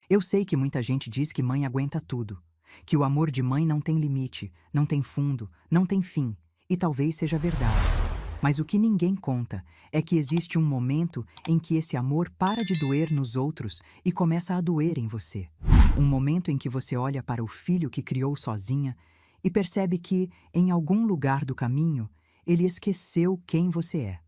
Eu sei que muita gente diz que mãe aguenta tudo, que o amor de mãe não tem limite, não tem fundo, não tem fim, e talvez seja verdade. Mas o que ninguém conta é que existe um momento em que esse amor para de doer nos outros e começa a doer em você. Um momento em que você olha para o filho que criou sozinha e percebe que, em algum lugar do caminho, ele esqueceu quem você é.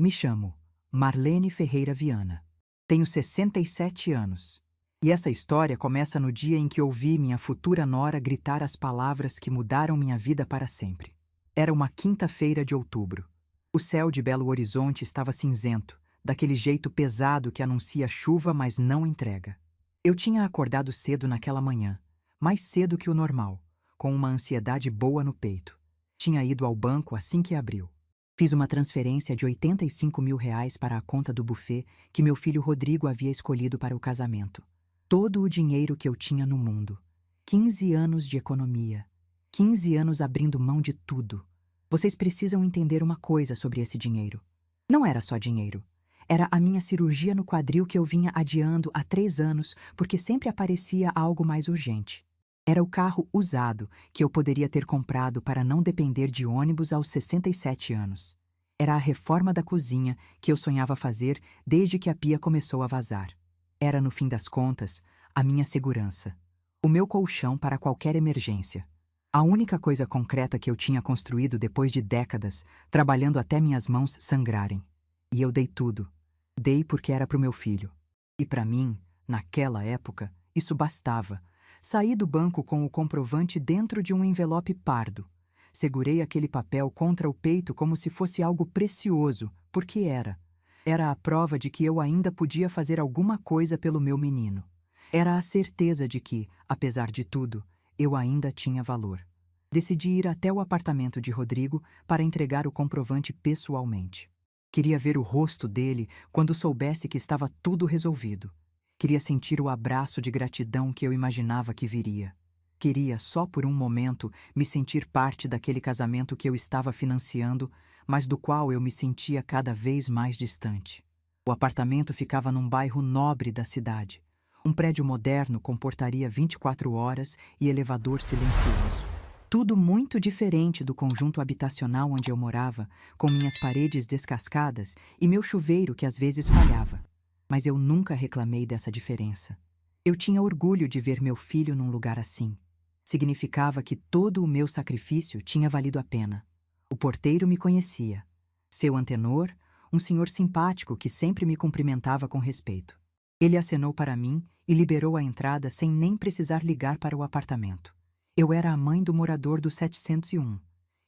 Me chamo Marlene Ferreira Viana. Tenho 67 anos. E essa história começa no dia em que ouvi minha futura nora gritar as palavras que mudaram minha vida para sempre. Era uma quinta-feira de outubro. O céu de Belo Horizonte estava cinzento, daquele jeito pesado que anuncia chuva, mas não entrega. Eu tinha acordado cedo naquela manhã, mais cedo que o normal, com uma ansiedade boa no peito. Tinha ido ao banco assim que abriu. Fiz uma transferência de R$ 85 mil para a conta do buffet que meu filho Rodrigo havia escolhido para o casamento. Todo o dinheiro que eu tinha no mundo. 15 anos de economia. 15 anos abrindo mão de tudo. Vocês precisam entender uma coisa sobre esse dinheiro. Não era só dinheiro. Era a minha cirurgia no quadril que eu vinha adiando há 3 anos porque sempre aparecia algo mais urgente. Era o carro usado que eu poderia ter comprado para não depender de ônibus aos 67 anos. Era a reforma da cozinha que eu sonhava fazer desde que a pia começou a vazar. Era, no fim das contas, a minha segurança. O meu colchão para qualquer emergência. A única coisa concreta que eu tinha construído depois de décadas, trabalhando até minhas mãos sangrarem. E eu dei tudo. Dei porque era para o meu filho. E para mim, naquela época, isso bastava. Saí do banco com o comprovante dentro de um envelope pardo. Segurei aquele papel contra o peito como se fosse algo precioso, porque era. Era a prova de que eu ainda podia fazer alguma coisa pelo meu menino. Era a certeza de que, apesar de tudo, eu ainda tinha valor. Decidi ir até o apartamento de Rodrigo para entregar o comprovante pessoalmente. Queria ver o rosto dele quando soubesse que estava tudo resolvido. Queria sentir o abraço de gratidão que eu imaginava que viria. Queria, só por um momento, me sentir parte daquele casamento que eu estava financiando, mas do qual eu me sentia cada vez mais distante. O apartamento ficava num bairro nobre da cidade. Um prédio moderno com portaria 24 horas e elevador silencioso. Tudo muito diferente do conjunto habitacional onde eu morava, com minhas paredes descascadas e meu chuveiro que às vezes falhava. Mas eu nunca reclamei dessa diferença. Eu tinha orgulho de ver meu filho num lugar assim. Significava que todo o meu sacrifício tinha valido a pena. O porteiro me conhecia. Seu antenor, um senhor simpático que sempre me cumprimentava com respeito. Ele acenou para mim e liberou a entrada sem nem precisar ligar para o apartamento. Eu era a mãe do morador do 701.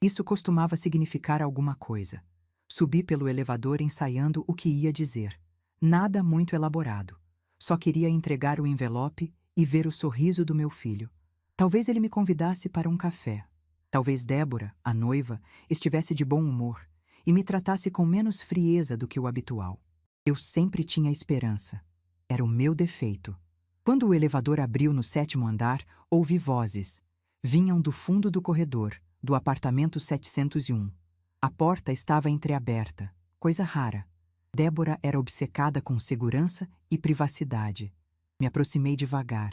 Isso costumava significar alguma coisa. Subi pelo elevador ensaiando o que ia dizer. Nada muito elaborado. Só queria entregar o envelope e ver o sorriso do meu filho. Talvez ele me convidasse para um café. Talvez Débora, a noiva, estivesse de bom humor e me tratasse com menos frieza do que o habitual. Eu sempre tinha esperança. Era o meu defeito. Quando o elevador abriu no 7º andar, ouvi vozes. Vinham do fundo do corredor, do apartamento 701. A porta estava entreaberta, coisa rara. Débora era obcecada com segurança e privacidade. Me aproximei devagar,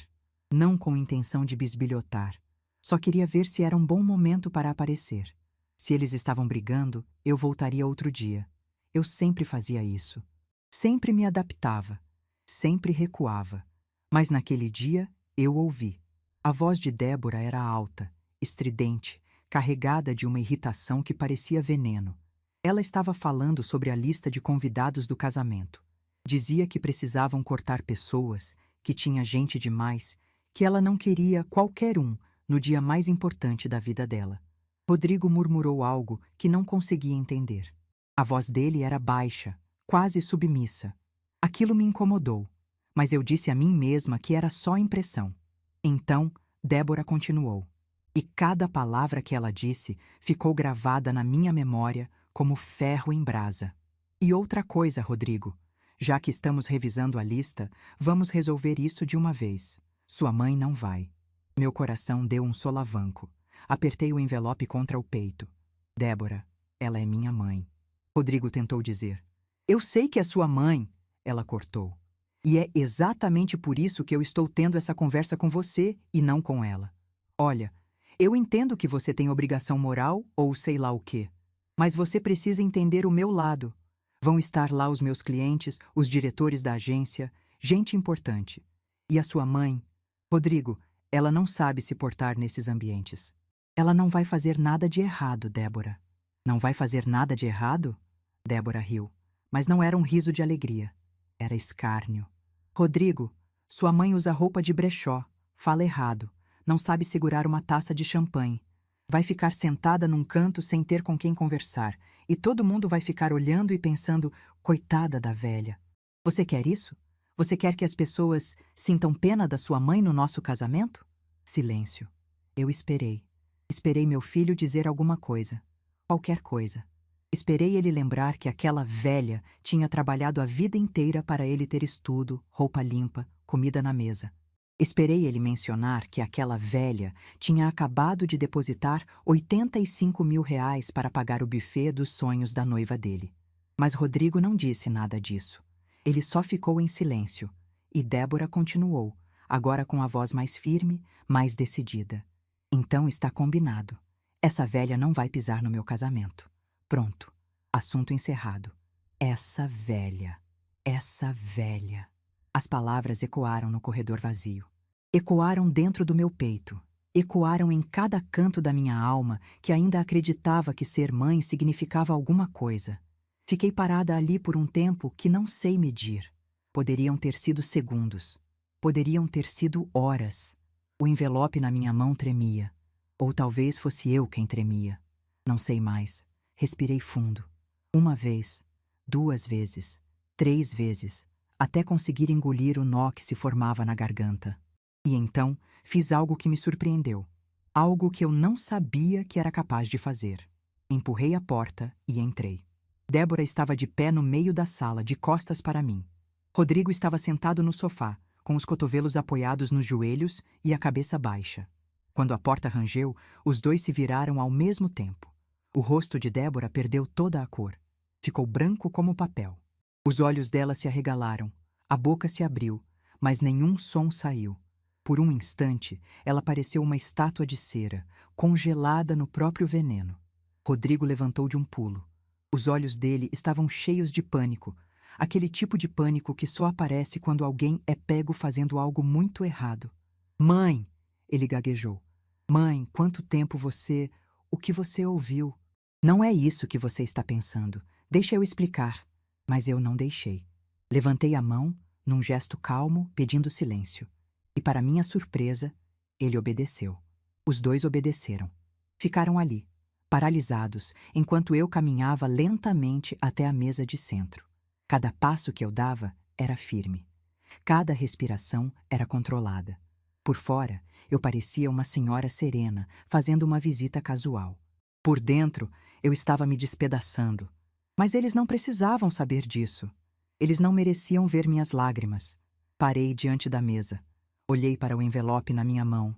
não com intenção de bisbilhotar. Só queria ver se era um bom momento para aparecer. Se eles estavam brigando, eu voltaria outro dia. Eu sempre fazia isso. Sempre me adaptava. Sempre recuava. Mas naquele dia, eu ouvi. A voz de Débora era alta, estridente, carregada de uma irritação que parecia veneno. Ela estava falando sobre a lista de convidados do casamento. Dizia que precisavam cortar pessoas, que tinha gente demais, que ela não queria qualquer um no dia mais importante da vida dela. Rodrigo murmurou algo que não conseguia entender. A voz dele era baixa, quase submissa. Aquilo me incomodou, mas eu disse a mim mesma que era só impressão. Então, Débora continuou. E cada palavra que ela disse ficou gravada na minha memória como ferro em brasa. E outra coisa, Rodrigo. Já que estamos revisando a lista, vamos resolver isso de uma vez. Sua mãe não vai. Meu coração deu um solavanco. Apertei o envelope contra o peito. Débora, ela é minha mãe. Rodrigo tentou dizer. Eu sei que é sua mãe, ela cortou. E é exatamente por isso que eu estou tendo essa conversa com você e não com ela. Olha, eu entendo que você tem obrigação moral ou sei lá o quê, mas você precisa entender o meu lado. Vão estar lá os meus clientes, os diretores da agência, gente importante. E a sua mãe? Rodrigo, ela não sabe se portar nesses ambientes. Ela não vai fazer nada de errado, Débora. Não vai fazer nada de errado? Débora riu, mas não era um riso de alegria. Era escárnio. Rodrigo, sua mãe usa roupa de brechó, fala errado, não sabe segurar uma taça de champanhe. Vai ficar sentada num canto sem ter com quem conversar, e todo mundo vai ficar olhando e pensando, coitada da velha. Você quer isso? Você quer que as pessoas sintam pena da sua mãe no nosso casamento? Silêncio. Eu esperei. Esperei meu filho dizer alguma coisa. Qualquer coisa. Esperei ele lembrar que aquela velha tinha trabalhado a vida inteira para ele ter estudo, roupa limpa, comida na mesa. Esperei ele mencionar que aquela velha tinha acabado de depositar R$ 85.000 para pagar o buffet dos sonhos da noiva dele. Mas Rodrigo não disse nada disso. Ele só ficou em silêncio. E Débora continuou, agora com a voz mais firme, mais decidida. Então está combinado. Essa velha não vai pisar no meu casamento. Pronto. Assunto encerrado. Essa velha. Essa velha. As palavras ecoaram no corredor vazio. Ecoaram dentro do meu peito. Ecoaram em cada canto da minha alma que ainda acreditava que ser mãe significava alguma coisa. Fiquei parada ali por um tempo que não sei medir. Poderiam ter sido segundos. Poderiam ter sido horas. O envelope na minha mão tremia. Ou talvez fosse eu quem tremia. Não sei mais. Respirei fundo. Uma vez, 2 vezes, 3 vezes, até conseguir engolir o nó que se formava na garganta. E então fiz algo que me surpreendeu. Algo que eu não sabia que era capaz de fazer. Empurrei a porta e entrei. Débora estava de pé no meio da sala, de costas para mim. Rodrigo estava sentado no sofá, com os cotovelos apoiados nos joelhos e a cabeça baixa. Quando a porta rangeu, os dois se viraram ao mesmo tempo. O rosto de Débora perdeu toda a cor. Ficou branco como papel. Os olhos dela se arregalaram, a boca se abriu, mas nenhum som saiu. Por um instante, ela pareceu uma estátua de cera, congelada no próprio veneno. Rodrigo levantou de um pulo. Os olhos dele estavam cheios de pânico, aquele tipo de pânico que só aparece quando alguém é pego fazendo algo muito errado. Mãe! Ele gaguejou. Mãe, quanto tempo você... O que você ouviu? Não é isso que você está pensando. Deixa eu explicar. Mas eu não deixei. Levantei a mão, num gesto calmo, pedindo silêncio. E para minha surpresa, ele obedeceu. Os dois obedeceram. Ficaram ali, paralisados, enquanto eu caminhava lentamente até a mesa de centro. Cada passo que eu dava era firme. Cada respiração era controlada. Por fora, eu parecia uma senhora serena, fazendo uma visita casual. Por dentro, eu estava me despedaçando. Mas eles não precisavam saber disso. Eles não mereciam ver minhas lágrimas. Parei diante da mesa. Olhei para o envelope na minha mão.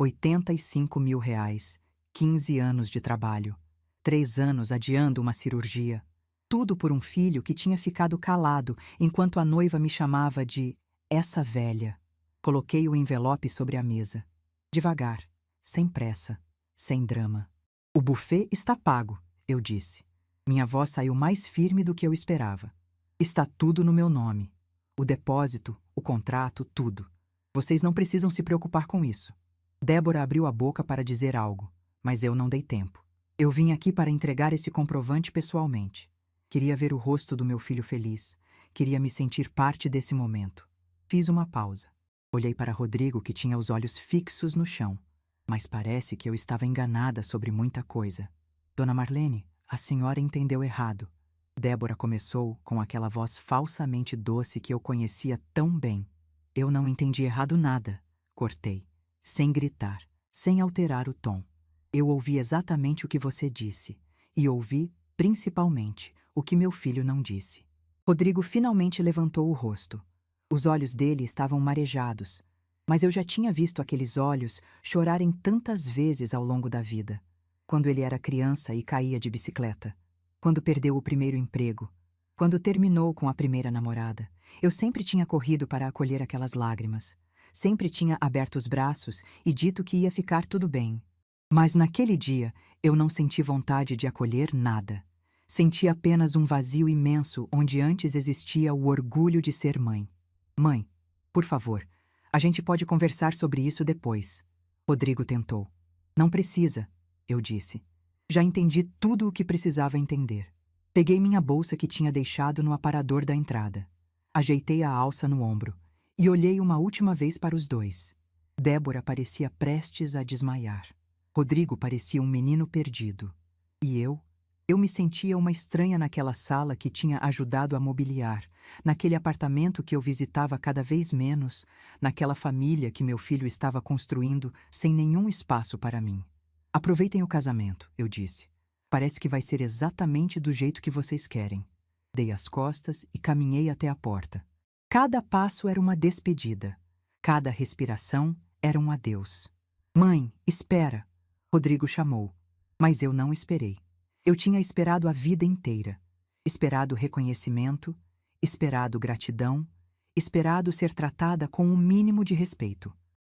R$ 85.000. 15 anos de trabalho. 3 anos adiando uma cirurgia. Tudo por um filho que tinha ficado calado enquanto a noiva me chamava de essa velha. Coloquei o envelope sobre a mesa. Devagar, sem pressa, sem drama. O buffet está pago, eu disse. Minha voz saiu mais firme do que eu esperava. Está tudo no meu nome. O depósito, o contrato, tudo. Vocês não precisam se preocupar com isso. Débora abriu a boca para dizer algo, mas eu não dei tempo. Eu vim aqui para entregar esse comprovante pessoalmente. Queria ver o rosto do meu filho feliz. Queria me sentir parte desse momento. Fiz uma pausa. Olhei para Rodrigo, que tinha os olhos fixos no chão. Mas parece que eu estava enganada sobre muita coisa. Dona Marlene, a senhora entendeu errado. Débora começou com aquela voz falsamente doce que eu conhecia tão bem. Eu não entendi errado nada. Cortei, sem gritar, sem alterar o tom. Eu ouvi exatamente o que você disse. E ouvi, principalmente, o que meu filho não disse. Rodrigo finalmente levantou o rosto. Os olhos dele estavam marejados, mas eu já tinha visto aqueles olhos chorarem tantas vezes ao longo da vida. Quando ele era criança e caía de bicicleta. Quando perdeu o primeiro emprego. Quando terminou com a primeira namorada, eu sempre tinha corrido para acolher aquelas lágrimas. Sempre tinha aberto os braços e dito que ia ficar tudo bem. Mas naquele dia, eu não senti vontade de acolher nada. Senti apenas um vazio imenso onde antes existia o orgulho de ser mãe. Mãe, por favor, a gente pode conversar sobre isso depois. Rodrigo tentou. Não precisa, eu disse. Já entendi tudo o que precisava entender. Peguei minha bolsa que tinha deixado no aparador da entrada. Ajeitei a alça no ombro e olhei uma última vez para os dois. Débora parecia prestes a desmaiar. Rodrigo parecia um menino perdido. E eu me sentia uma estranha naquela sala que tinha ajudado a mobiliar, naquele apartamento que eu visitava cada vez menos, naquela família que meu filho estava construindo sem nenhum espaço para mim. Aproveitem o casamento, eu disse. Parece que vai ser exatamente do jeito que vocês querem. Dei as costas e caminhei até a porta. Cada passo era uma despedida. Cada respiração era um adeus. Mãe, espera! Rodrigo chamou. Mas eu não esperei. Eu tinha esperado a vida inteira. Esperado reconhecimento, esperado gratidão, esperado ser tratada com o mínimo de respeito.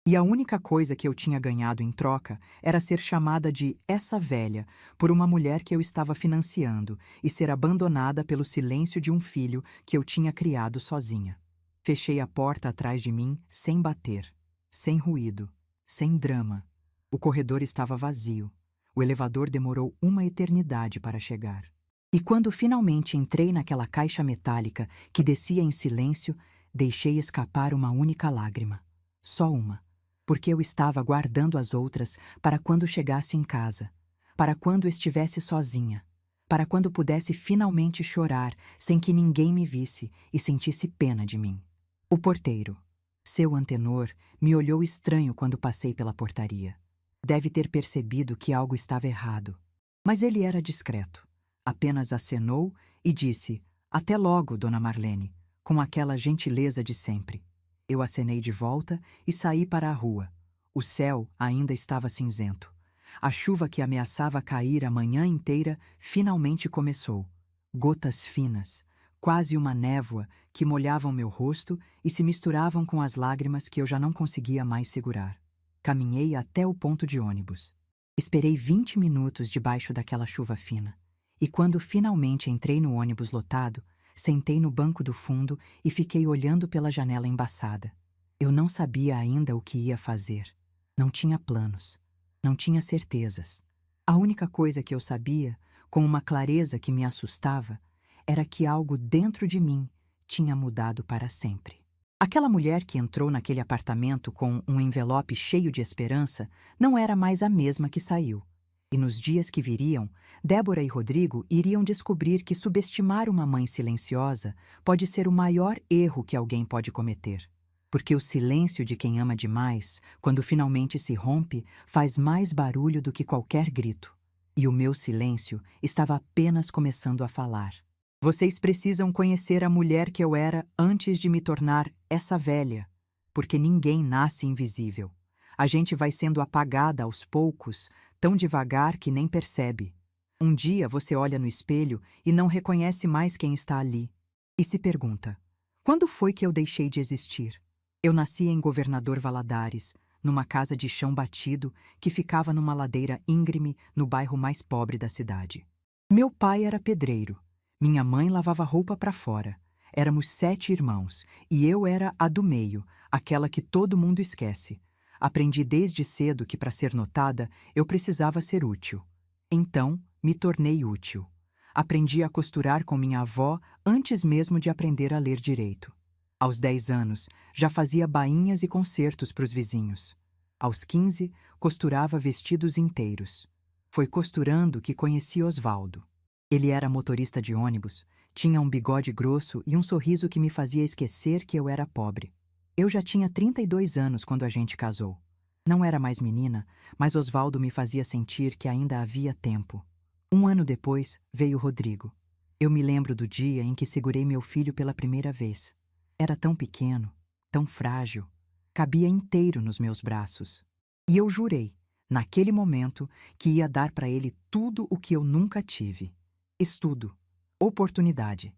E a única coisa que eu tinha ganhado em troca era ser chamada de essa velha por uma mulher que eu estava financiando e ser abandonada pelo silêncio de um filho que eu tinha criado sozinha. Fechei a porta atrás de mim sem bater, sem ruído, sem drama. O corredor estava vazio. O elevador demorou uma eternidade para chegar. E quando finalmente entrei naquela caixa metálica que descia em silêncio, deixei escapar uma única lágrima. Só uma. Porque eu estava guardando as outras para quando chegasse em casa, para quando estivesse sozinha, para quando pudesse finalmente chorar sem que ninguém me visse e sentisse pena de mim. O porteiro, seu Antenor, me olhou estranho quando passei pela portaria. Deve ter percebido que algo estava errado. Mas ele era discreto. Apenas acenou e disse: "Até logo, Dona Marlene", com aquela gentileza de sempre. Eu acenei de volta e saí para a rua. O céu ainda estava cinzento. A chuva que ameaçava cair a manhã inteira finalmente começou. Gotas finas, quase uma névoa, que molhavam meu rosto e se misturavam com as lágrimas que eu já não conseguia mais segurar. Caminhei até o ponto de ônibus. Esperei 20 minutos debaixo daquela chuva fina. E quando finalmente entrei no ônibus lotado, sentei no banco do fundo e fiquei olhando pela janela embaçada. Eu não sabia ainda o que ia fazer. Não tinha planos. Não tinha certezas. A única coisa que eu sabia, com uma clareza que me assustava, era que algo dentro de mim tinha mudado para sempre. Aquela mulher que entrou naquele apartamento com um envelope cheio de esperança não era mais a mesma que saiu. E nos dias que viriam, Débora e Rodrigo iriam descobrir que subestimar uma mãe silenciosa pode ser o maior erro que alguém pode cometer. Porque o silêncio de quem ama demais, quando finalmente se rompe, faz mais barulho do que qualquer grito. E o meu silêncio estava apenas começando a falar. Vocês precisam conhecer a mulher que eu era antes de me tornar essa velha, porque ninguém nasce invisível. A gente vai sendo apagada aos poucos, tão devagar que nem percebe. Um dia você olha no espelho e não reconhece mais quem está ali. E se pergunta, quando foi que eu deixei de existir? Eu nasci em Governador Valadares, numa casa de chão batido que ficava numa ladeira íngreme no bairro mais pobre da cidade. Meu pai era pedreiro. Minha mãe lavava roupa para fora. Éramos 7 irmãos, e eu era a do meio, aquela que todo mundo esquece. Aprendi desde cedo que para ser notada, eu precisava ser útil. Então, me tornei útil. Aprendi a costurar com minha avó antes mesmo de aprender a ler direito. Aos 10 anos, já fazia bainhas e concertos para os vizinhos. Aos 15, costurava vestidos inteiros. Foi costurando que conheci Osvaldo. Ele era motorista de ônibus, tinha um bigode grosso e um sorriso que me fazia esquecer que eu era pobre. Eu já tinha 32 anos quando a gente casou. Não era mais menina, mas Osvaldo me fazia sentir que ainda havia tempo. 1 ano depois, veio Rodrigo. Eu me lembro do dia em que segurei meu filho pela primeira vez. Era tão pequeno, tão frágil, cabia inteiro nos meus braços. E eu jurei, naquele momento, que ia dar para ele tudo o que eu nunca tive. Estudo, oportunidade,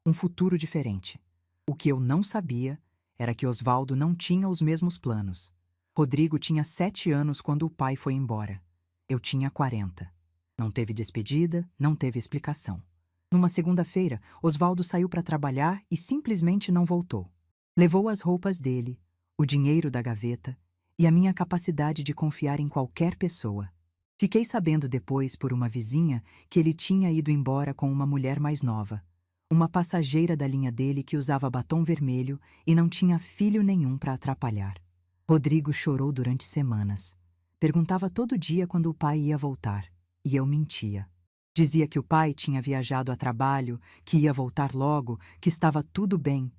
um futuro diferente. O que eu não sabia era que Osvaldo não tinha os mesmos planos. Rodrigo tinha 7 anos quando o pai foi embora. Eu tinha 40. Não teve despedida, não teve explicação. Numa segunda-feira, Osvaldo saiu para trabalhar e simplesmente não voltou. Levou as roupas dele, o dinheiro da gaveta e a minha capacidade de confiar em qualquer pessoa. Fiquei sabendo depois por uma vizinha que ele tinha ido embora com uma mulher mais nova, uma passageira da linha dele que usava batom vermelho e não tinha filho nenhum para atrapalhar. Rodrigo chorou durante semanas. Perguntava todo dia quando o pai ia voltar, e eu mentia. Dizia que o pai tinha viajado a trabalho, que ia voltar logo, que estava tudo bem.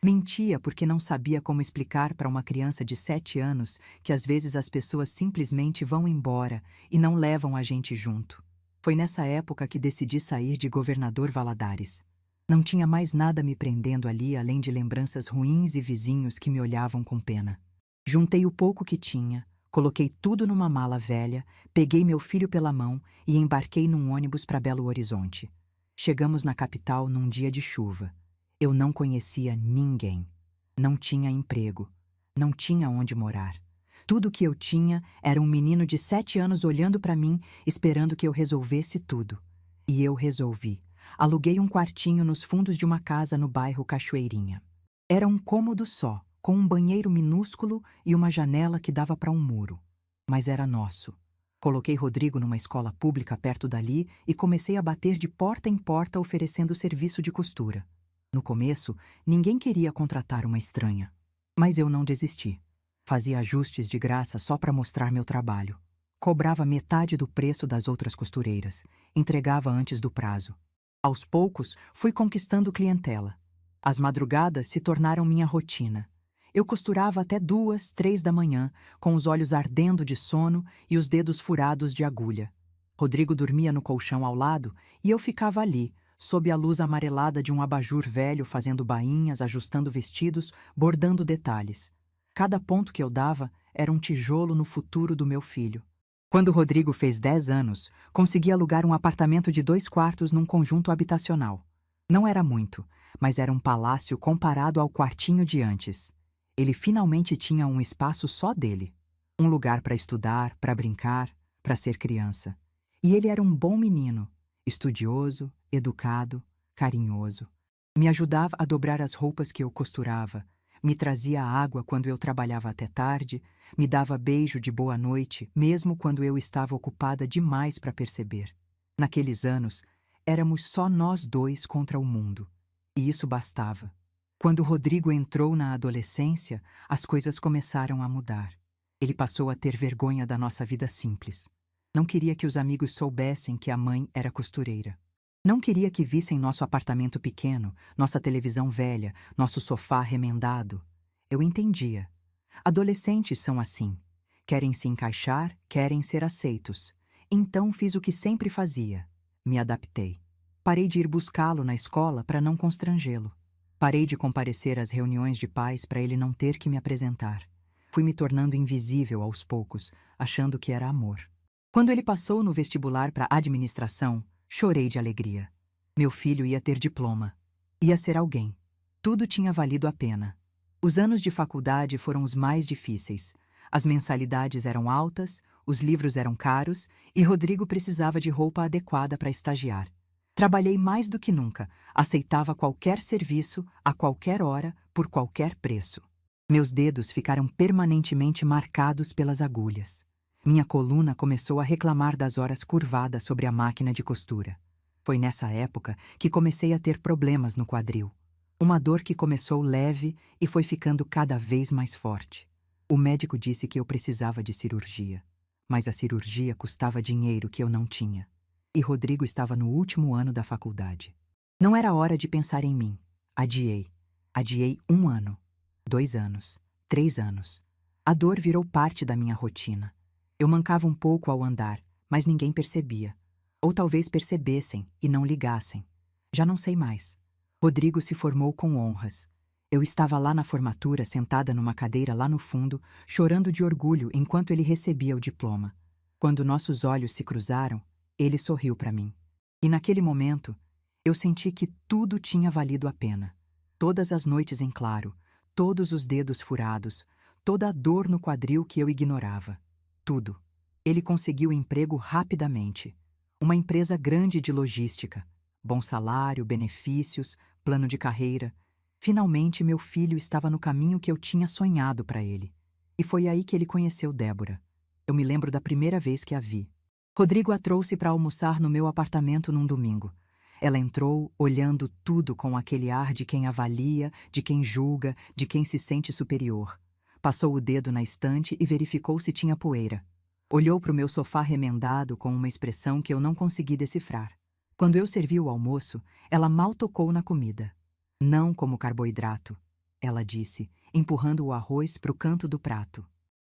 Mentia porque não sabia como explicar para uma criança de 7 anos que às vezes as pessoas simplesmente vão embora e não levam a gente junto. Foi nessa época que decidi sair de Governador Valadares. Não tinha mais nada me prendendo ali além de lembranças ruins e vizinhos que me olhavam com pena. Juntei o pouco que tinha, coloquei tudo numa mala velha, peguei meu filho pela mão e embarquei num ônibus para Belo Horizonte. Chegamos na capital num dia de chuva. Eu não conhecia ninguém. Não tinha emprego. Não tinha onde morar. Tudo o que eu tinha era um menino de 7 anos olhando para mim, esperando que eu resolvesse tudo. E eu resolvi. Aluguei um quartinho nos fundos de uma casa no bairro Cachoeirinha. Era um cômodo só, com um banheiro minúsculo e uma janela que dava para um muro. Mas era nosso. Coloquei Rodrigo numa escola pública perto dali e comecei a bater de porta em porta oferecendo serviço de costura. No começo, ninguém queria contratar uma estranha. Mas eu não desisti. Fazia ajustes de graça só para mostrar meu trabalho. Cobrava metade do preço das outras costureiras. Entregava antes do prazo. Aos poucos, fui conquistando clientela. As madrugadas se tornaram minha rotina. Eu costurava até 2, 3 da manhã, com os olhos ardendo de sono e os dedos furados de agulha. Rodrigo dormia no colchão ao lado e eu ficava ali, sob a luz amarelada de um abajur velho, fazendo bainhas, ajustando vestidos, bordando detalhes. Cada ponto que eu dava era um tijolo no futuro do meu filho. Quando Rodrigo fez 10 anos, consegui alugar um apartamento de 2 quartos num conjunto habitacional. Não era muito, mas era um palácio comparado ao quartinho de antes. Ele finalmente tinha um espaço só dele. Um lugar para estudar, para brincar, para ser criança. E ele era um bom menino, estudioso, educado, carinhoso. Me ajudava a dobrar as roupas que eu costurava, me trazia água quando eu trabalhava até tarde, me dava beijo de boa noite, mesmo quando eu estava ocupada demais para perceber. Naqueles anos, éramos só nós dois contra o mundo. E isso bastava. Quando Rodrigo entrou na adolescência, as coisas começaram a mudar. Ele passou a ter vergonha da nossa vida simples. Não queria que os amigos soubessem que a mãe era costureira. Não queria que vissem nosso apartamento pequeno, nossa televisão velha, nosso sofá remendado. Eu entendia. Adolescentes são assim. Querem se encaixar, querem ser aceitos. Então fiz o que sempre fazia. Me adaptei. Parei de ir buscá-lo na escola para não constrangê-lo. Parei de comparecer às reuniões de pais para ele não ter que me apresentar. Fui me tornando invisível aos poucos, achando que era amor. Quando ele passou no vestibular para administração, chorei de alegria. Meu filho ia ter diploma. Ia ser alguém. Tudo tinha valido a pena. Os anos de faculdade foram os mais difíceis. As mensalidades eram altas, os livros eram caros e Rodrigo precisava de roupa adequada para estagiar. Trabalhei mais do que nunca, aceitava qualquer serviço, a qualquer hora, por qualquer preço. Meus dedos ficaram permanentemente marcados pelas agulhas. Minha coluna começou a reclamar das horas curvadas sobre a máquina de costura. Foi nessa época que comecei a ter problemas no quadril. Uma dor que começou leve e foi ficando cada vez mais forte. O médico disse que eu precisava de cirurgia, mas a cirurgia custava dinheiro que eu não tinha. E Rodrigo estava no último ano da faculdade. Não era hora de pensar em mim. Adiei. Adiei 1 ano, 2 anos, 3 anos. A dor virou parte da minha rotina. Eu mancava um pouco ao andar, mas ninguém percebia. Ou talvez percebessem e não ligassem. Já não sei mais. Rodrigo se formou com honras. Eu estava lá na formatura, sentada numa cadeira lá no fundo, chorando de orgulho enquanto ele recebia o diploma. Quando nossos olhos se cruzaram, ele sorriu para mim. E naquele momento, Eu senti que tudo tinha valido a pena. Todas as noites em claro, todos os dedos furados, toda a dor no quadril que eu ignorava. Tudo. Ele conseguiu emprego rapidamente. Uma empresa grande de logística. Bom salário, benefícios, plano de carreira. Finalmente, meu filho estava no caminho que eu tinha sonhado para ele. E foi aí que ele conheceu Débora. Eu me lembro da primeira vez que a vi. Rodrigo a trouxe para almoçar no meu apartamento num domingo. Ela entrou, olhando tudo com aquele ar de quem avalia, de quem julga, de quem se sente superior. Passou o dedo na estante e verificou se tinha poeira. Olhou para o meu sofá remendado com uma expressão que eu não consegui decifrar. Quando eu servi o almoço, ela mal tocou na comida. Não como carboidrato, ela disse, empurrando o arroz para o canto do prato.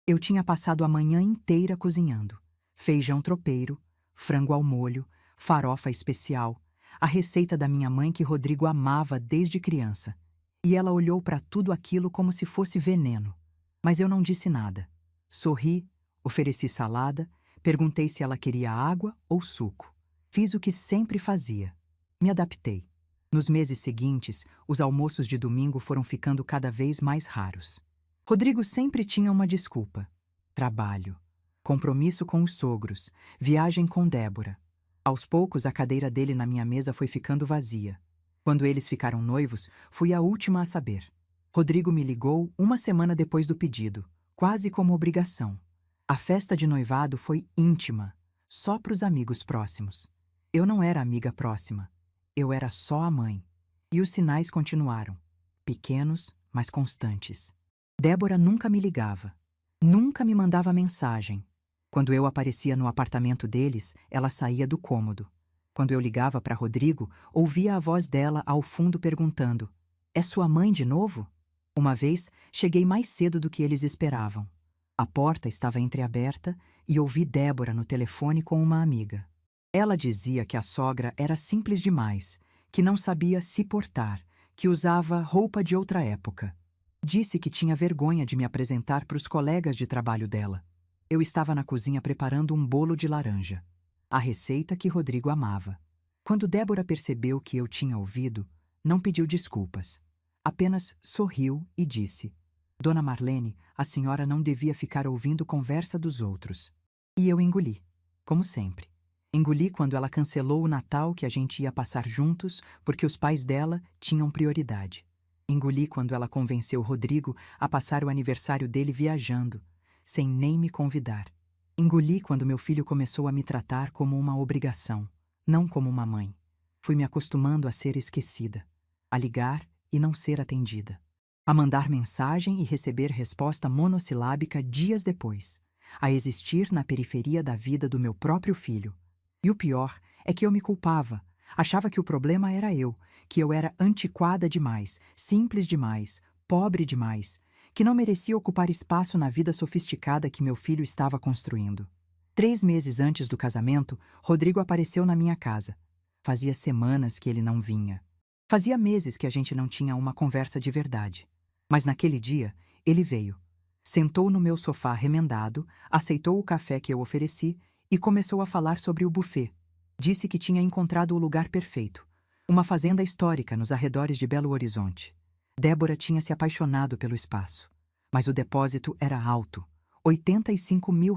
Eu tinha passado a manhã inteira cozinhando. Feijão tropeiro, frango ao molho, farofa especial, a receita da minha mãe que Rodrigo amava desde criança. E ela olhou para tudo aquilo como se fosse veneno. Mas eu não disse nada. Sorri, ofereci salada, perguntei se ela queria água ou suco. Fiz o que sempre fazia. Me adaptei. Nos meses seguintes, os almoços de domingo foram ficando cada vez mais raros. Rodrigo sempre tinha uma desculpa. Trabalho. Compromisso com os sogros. Viagem com Débora. Aos poucos, a cadeira dele na minha mesa foi ficando vazia. Quando eles ficaram noivos, fui a última a saber. Rodrigo me ligou uma semana depois do pedido, quase como obrigação. A festa de noivado foi íntima, só para os amigos próximos. Eu não era amiga próxima. Eu era só a mãe. E os sinais continuaram. Pequenos, mas constantes. Débora nunca me ligava. Nunca me mandava mensagem. Quando eu aparecia no apartamento deles, ela saía do cômodo. Quando eu ligava para Rodrigo, ouvia a voz dela ao fundo perguntando: "É sua mãe de novo?" Uma vez, cheguei mais cedo do que eles esperavam. A porta estava entreaberta e ouvi Débora no telefone com uma amiga. Ela dizia que a sogra era simples demais, que não sabia se portar, que usava roupa de outra época. Disse que tinha vergonha de me apresentar para os colegas de trabalho dela. Eu estava na cozinha preparando um bolo de laranja, a receita que Rodrigo amava. Quando Débora percebeu que eu tinha ouvido, não pediu desculpas. Apenas sorriu e disse: "Dona Marlene, a senhora não devia ficar ouvindo conversa dos outros." E eu engoli, como sempre. Engoli quando ela cancelou o Natal que a gente ia passar juntos porque os pais dela tinham prioridade. Engoli quando ela convenceu Rodrigo a passar o aniversário dele viajando, sem nem me convidar. Engoli quando meu filho começou a me tratar como uma obrigação, não como uma mãe. Fui me acostumando a ser esquecida, a ligar e não ser atendida, a mandar mensagem e receber resposta monossilábica dias depois, a existir na periferia da vida do meu próprio filho. E o pior é que eu me culpava, achava que o problema era eu, que eu era antiquada demais, simples demais, pobre demais, que não merecia ocupar espaço na vida sofisticada que meu filho estava construindo. 3 meses antes do casamento, Rodrigo apareceu na minha casa. Fazia semanas que ele não vinha. Fazia meses que a gente não tinha uma conversa de verdade. Mas naquele dia, ele veio. Sentou no meu sofá remendado, aceitou o café que eu ofereci e começou a falar sobre o buffet. Disse que tinha encontrado o lugar perfeito. Uma fazenda histórica nos arredores de Belo Horizonte. Débora tinha se apaixonado pelo espaço. Mas o depósito era alto, R$ 85 mil,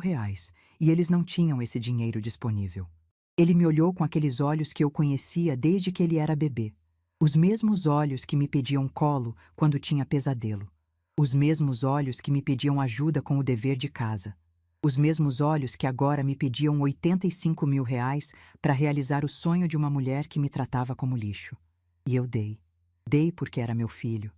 e eles não tinham esse dinheiro disponível. Ele me olhou com aqueles olhos que eu conhecia desde que ele era bebê. Os mesmos olhos que me pediam colo quando tinha pesadelo. Os mesmos olhos que me pediam ajuda com o dever de casa. Os mesmos olhos que agora me pediam R$ 85 mil para realizar o sonho de uma mulher que me tratava como lixo. E eu dei. Dei porque era meu filho.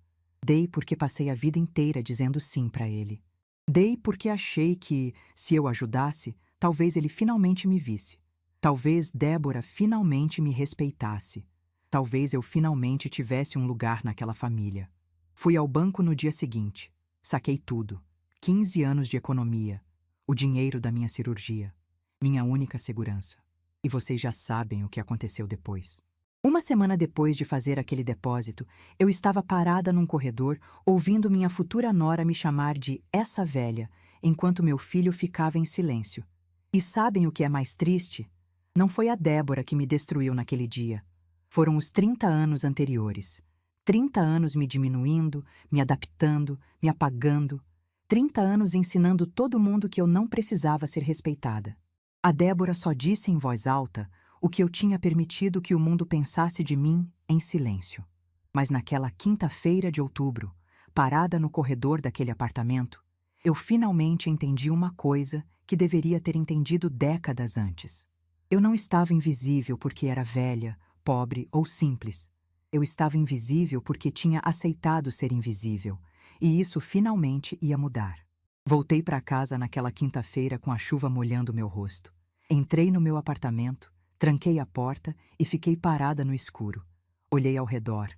Dei porque passei a vida inteira dizendo sim para ele. Dei porque achei que, se eu ajudasse, talvez ele finalmente me visse. Talvez Débora finalmente me respeitasse. Talvez eu finalmente tivesse um lugar naquela família. Fui ao banco no dia seguinte. Saquei tudo. 15 anos de economia. O dinheiro da minha cirurgia. Minha única segurança. E vocês já sabem o que aconteceu depois. Uma semana depois de fazer aquele depósito, eu estava parada num corredor, ouvindo minha futura nora me chamar de "essa velha", enquanto meu filho ficava em silêncio. E sabem o que é mais triste? Não foi a Débora que me destruiu naquele dia. Foram os 30 anos anteriores. 30 anos me diminuindo, me adaptando, me apagando. 30 anos ensinando todo mundo que eu não precisava ser respeitada. A Débora só disse em voz alta o que eu tinha permitido que o mundo pensasse de mim em silêncio. Mas naquela quinta-feira de outubro, parada no corredor daquele apartamento, eu finalmente entendi uma coisa que deveria ter entendido décadas antes. Eu não estava invisível porque era velha, pobre ou simples. Eu estava invisível porque tinha aceitado ser invisível, e isso finalmente ia mudar. Voltei para casa naquela quinta-feira com a chuva molhando meu rosto. Entrei no meu apartamento, tranquei a porta e fiquei parada no escuro. Olhei ao redor.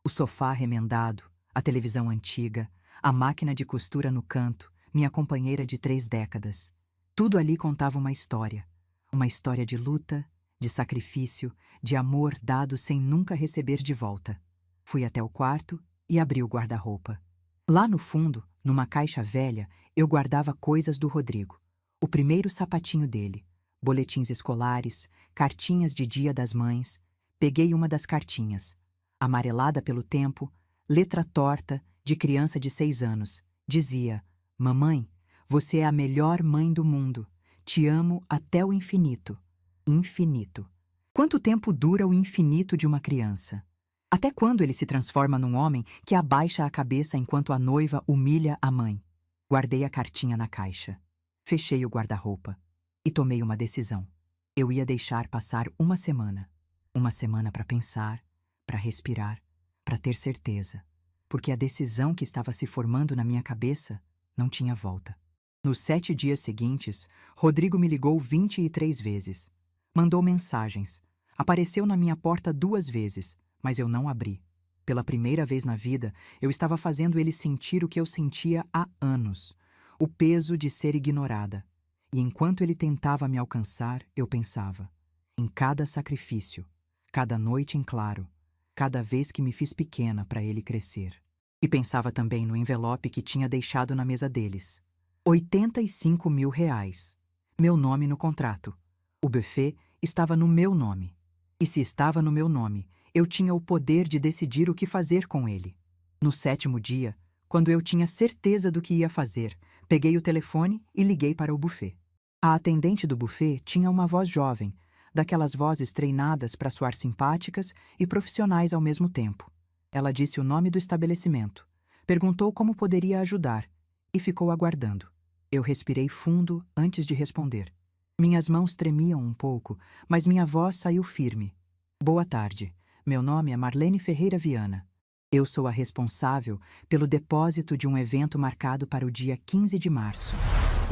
O sofá remendado, a televisão antiga, a máquina de costura no canto, minha companheira de 3 décadas. Tudo ali contava uma história. Uma história de luta, de sacrifício, de amor dado sem nunca receber de volta. Fui até o quarto e abri o guarda-roupa. Lá no fundo, numa caixa velha, eu guardava coisas do Rodrigo. O primeiro sapatinho dele, boletins escolares, cartinhas de Dia das Mães. Peguei uma das cartinhas. Amarelada pelo tempo, letra torta, de criança de 6 anos. Dizia: "Mamãe, você é a melhor mãe do mundo. Te amo até o infinito." Infinito. Quanto tempo dura o infinito de uma criança? Até quando ele se transforma num homem que abaixa a cabeça enquanto a noiva humilha a mãe? Guardei a cartinha na caixa. Fechei o guarda-roupa. E tomei uma decisão. Eu ia deixar passar uma semana. Uma semana para pensar, para respirar, para ter certeza. Porque a decisão que estava se formando na minha cabeça não tinha volta. Nos 7 dias seguintes, Rodrigo me ligou 23 vezes. Mandou mensagens. Apareceu na minha porta 2 vezes, mas eu não abri. Pela primeira vez na vida, eu estava fazendo ele sentir o que eu sentia há anos. O peso de ser ignorada. E enquanto ele tentava me alcançar, eu pensava. Em cada sacrifício, cada noite em claro, cada vez que me fiz pequena para ele crescer. E pensava também no envelope que tinha deixado na mesa deles. 85 mil reais. Meu nome no contrato. O buffet estava no meu nome. E se estava no meu nome, eu tinha o poder de decidir o que fazer com ele. No 7º dia, quando eu tinha certeza do que ia fazer, peguei o telefone e liguei para o buffet. A atendente do buffet tinha uma voz jovem, daquelas vozes treinadas para soar simpáticas e profissionais ao mesmo tempo. Ela disse o nome do estabelecimento, perguntou como poderia ajudar e ficou aguardando. Eu respirei fundo antes de responder. Minhas mãos tremiam um pouco, mas minha voz saiu firme. "Boa tarde. Meu nome é Marlene Ferreira Viana. Eu sou a responsável pelo depósito de um evento marcado para o dia 15 de março.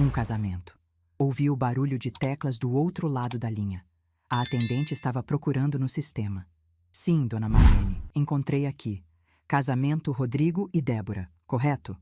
Um casamento." Ouvi o barulho de teclas do outro lado da linha. A atendente estava procurando no sistema. "Sim, dona Marlene, encontrei aqui. Casamento Rodrigo e Débora, correto?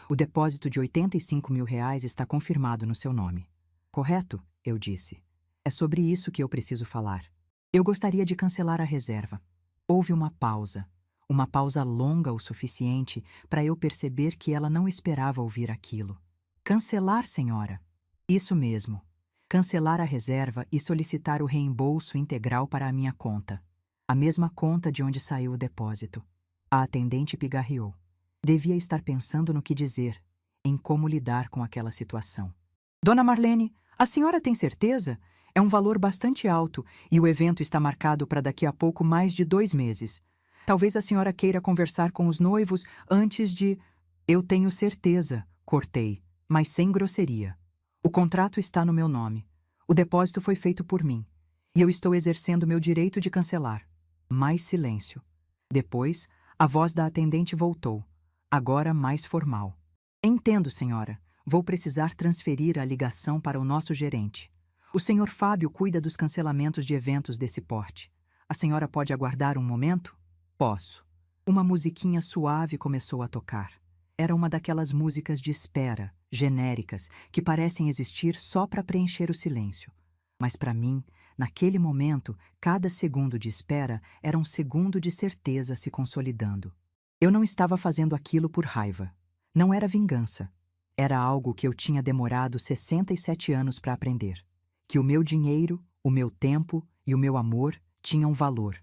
O depósito de 85 mil reais está confirmado no seu nome." "Correto?" eu disse. "É sobre isso que eu preciso falar. Eu gostaria de cancelar a reserva." Houve uma pausa longa o suficiente para eu perceber que ela não esperava ouvir aquilo. "Cancelar, senhora?" "Isso mesmo. Cancelar a reserva e solicitar o reembolso integral para a minha conta. A mesma conta de onde saiu o depósito." A atendente pigarreou. Devia estar pensando no que dizer, em como lidar com aquela situação. "Dona Marlene, a senhora tem certeza? É um valor bastante alto e o evento está marcado para daqui a pouco mais de 2 meses. Talvez a senhora queira conversar com os noivos antes de..." "Eu tenho certeza", cortei, mas sem grosseria. "O contrato está no meu nome. O depósito foi feito por mim. E eu estou exercendo meu direito de cancelar." Mais silêncio. Depois, a voz da atendente voltou, agora mais formal. "Entendo, senhora. Vou precisar transferir a ligação para o nosso gerente. O senhor Fábio cuida dos cancelamentos de eventos desse porte. A senhora pode aguardar um momento?" "Posso." Uma musiquinha suave começou a tocar. Era uma daquelas músicas de espera, genéricas, que parecem existir só para preencher o silêncio. Mas para mim, naquele momento, cada segundo de espera era um segundo de certeza se consolidando. Eu não estava fazendo aquilo por raiva. Não era vingança. Era algo que eu tinha demorado 67 anos para aprender. Que o meu dinheiro, o meu tempo e o meu amor tinham valor.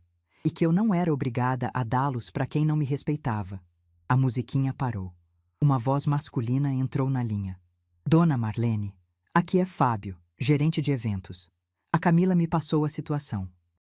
e que eu não era obrigada a dá-los para quem não me respeitava. A musiquinha parou. Uma voz masculina entrou na linha. Dona Marlene, aqui é Fábio, gerente de eventos. A Camila me passou a situação.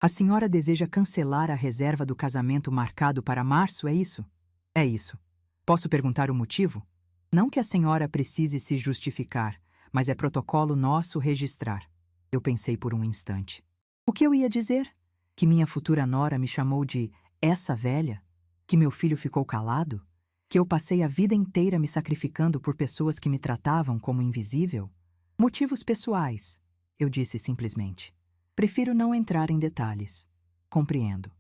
A senhora deseja cancelar a reserva do casamento marcado para março, é isso? É isso. Posso perguntar o motivo? Não que a senhora precise se justificar, mas é protocolo nosso registrar. Eu pensei por um instante. O que eu ia dizer? Que minha futura nora me chamou de essa velha? Que meu filho ficou calado? Que eu passei a vida inteira me sacrificando por pessoas que me tratavam como invisível? Motivos pessoais, eu disse simplesmente. Prefiro não entrar em detalhes. Compreendo.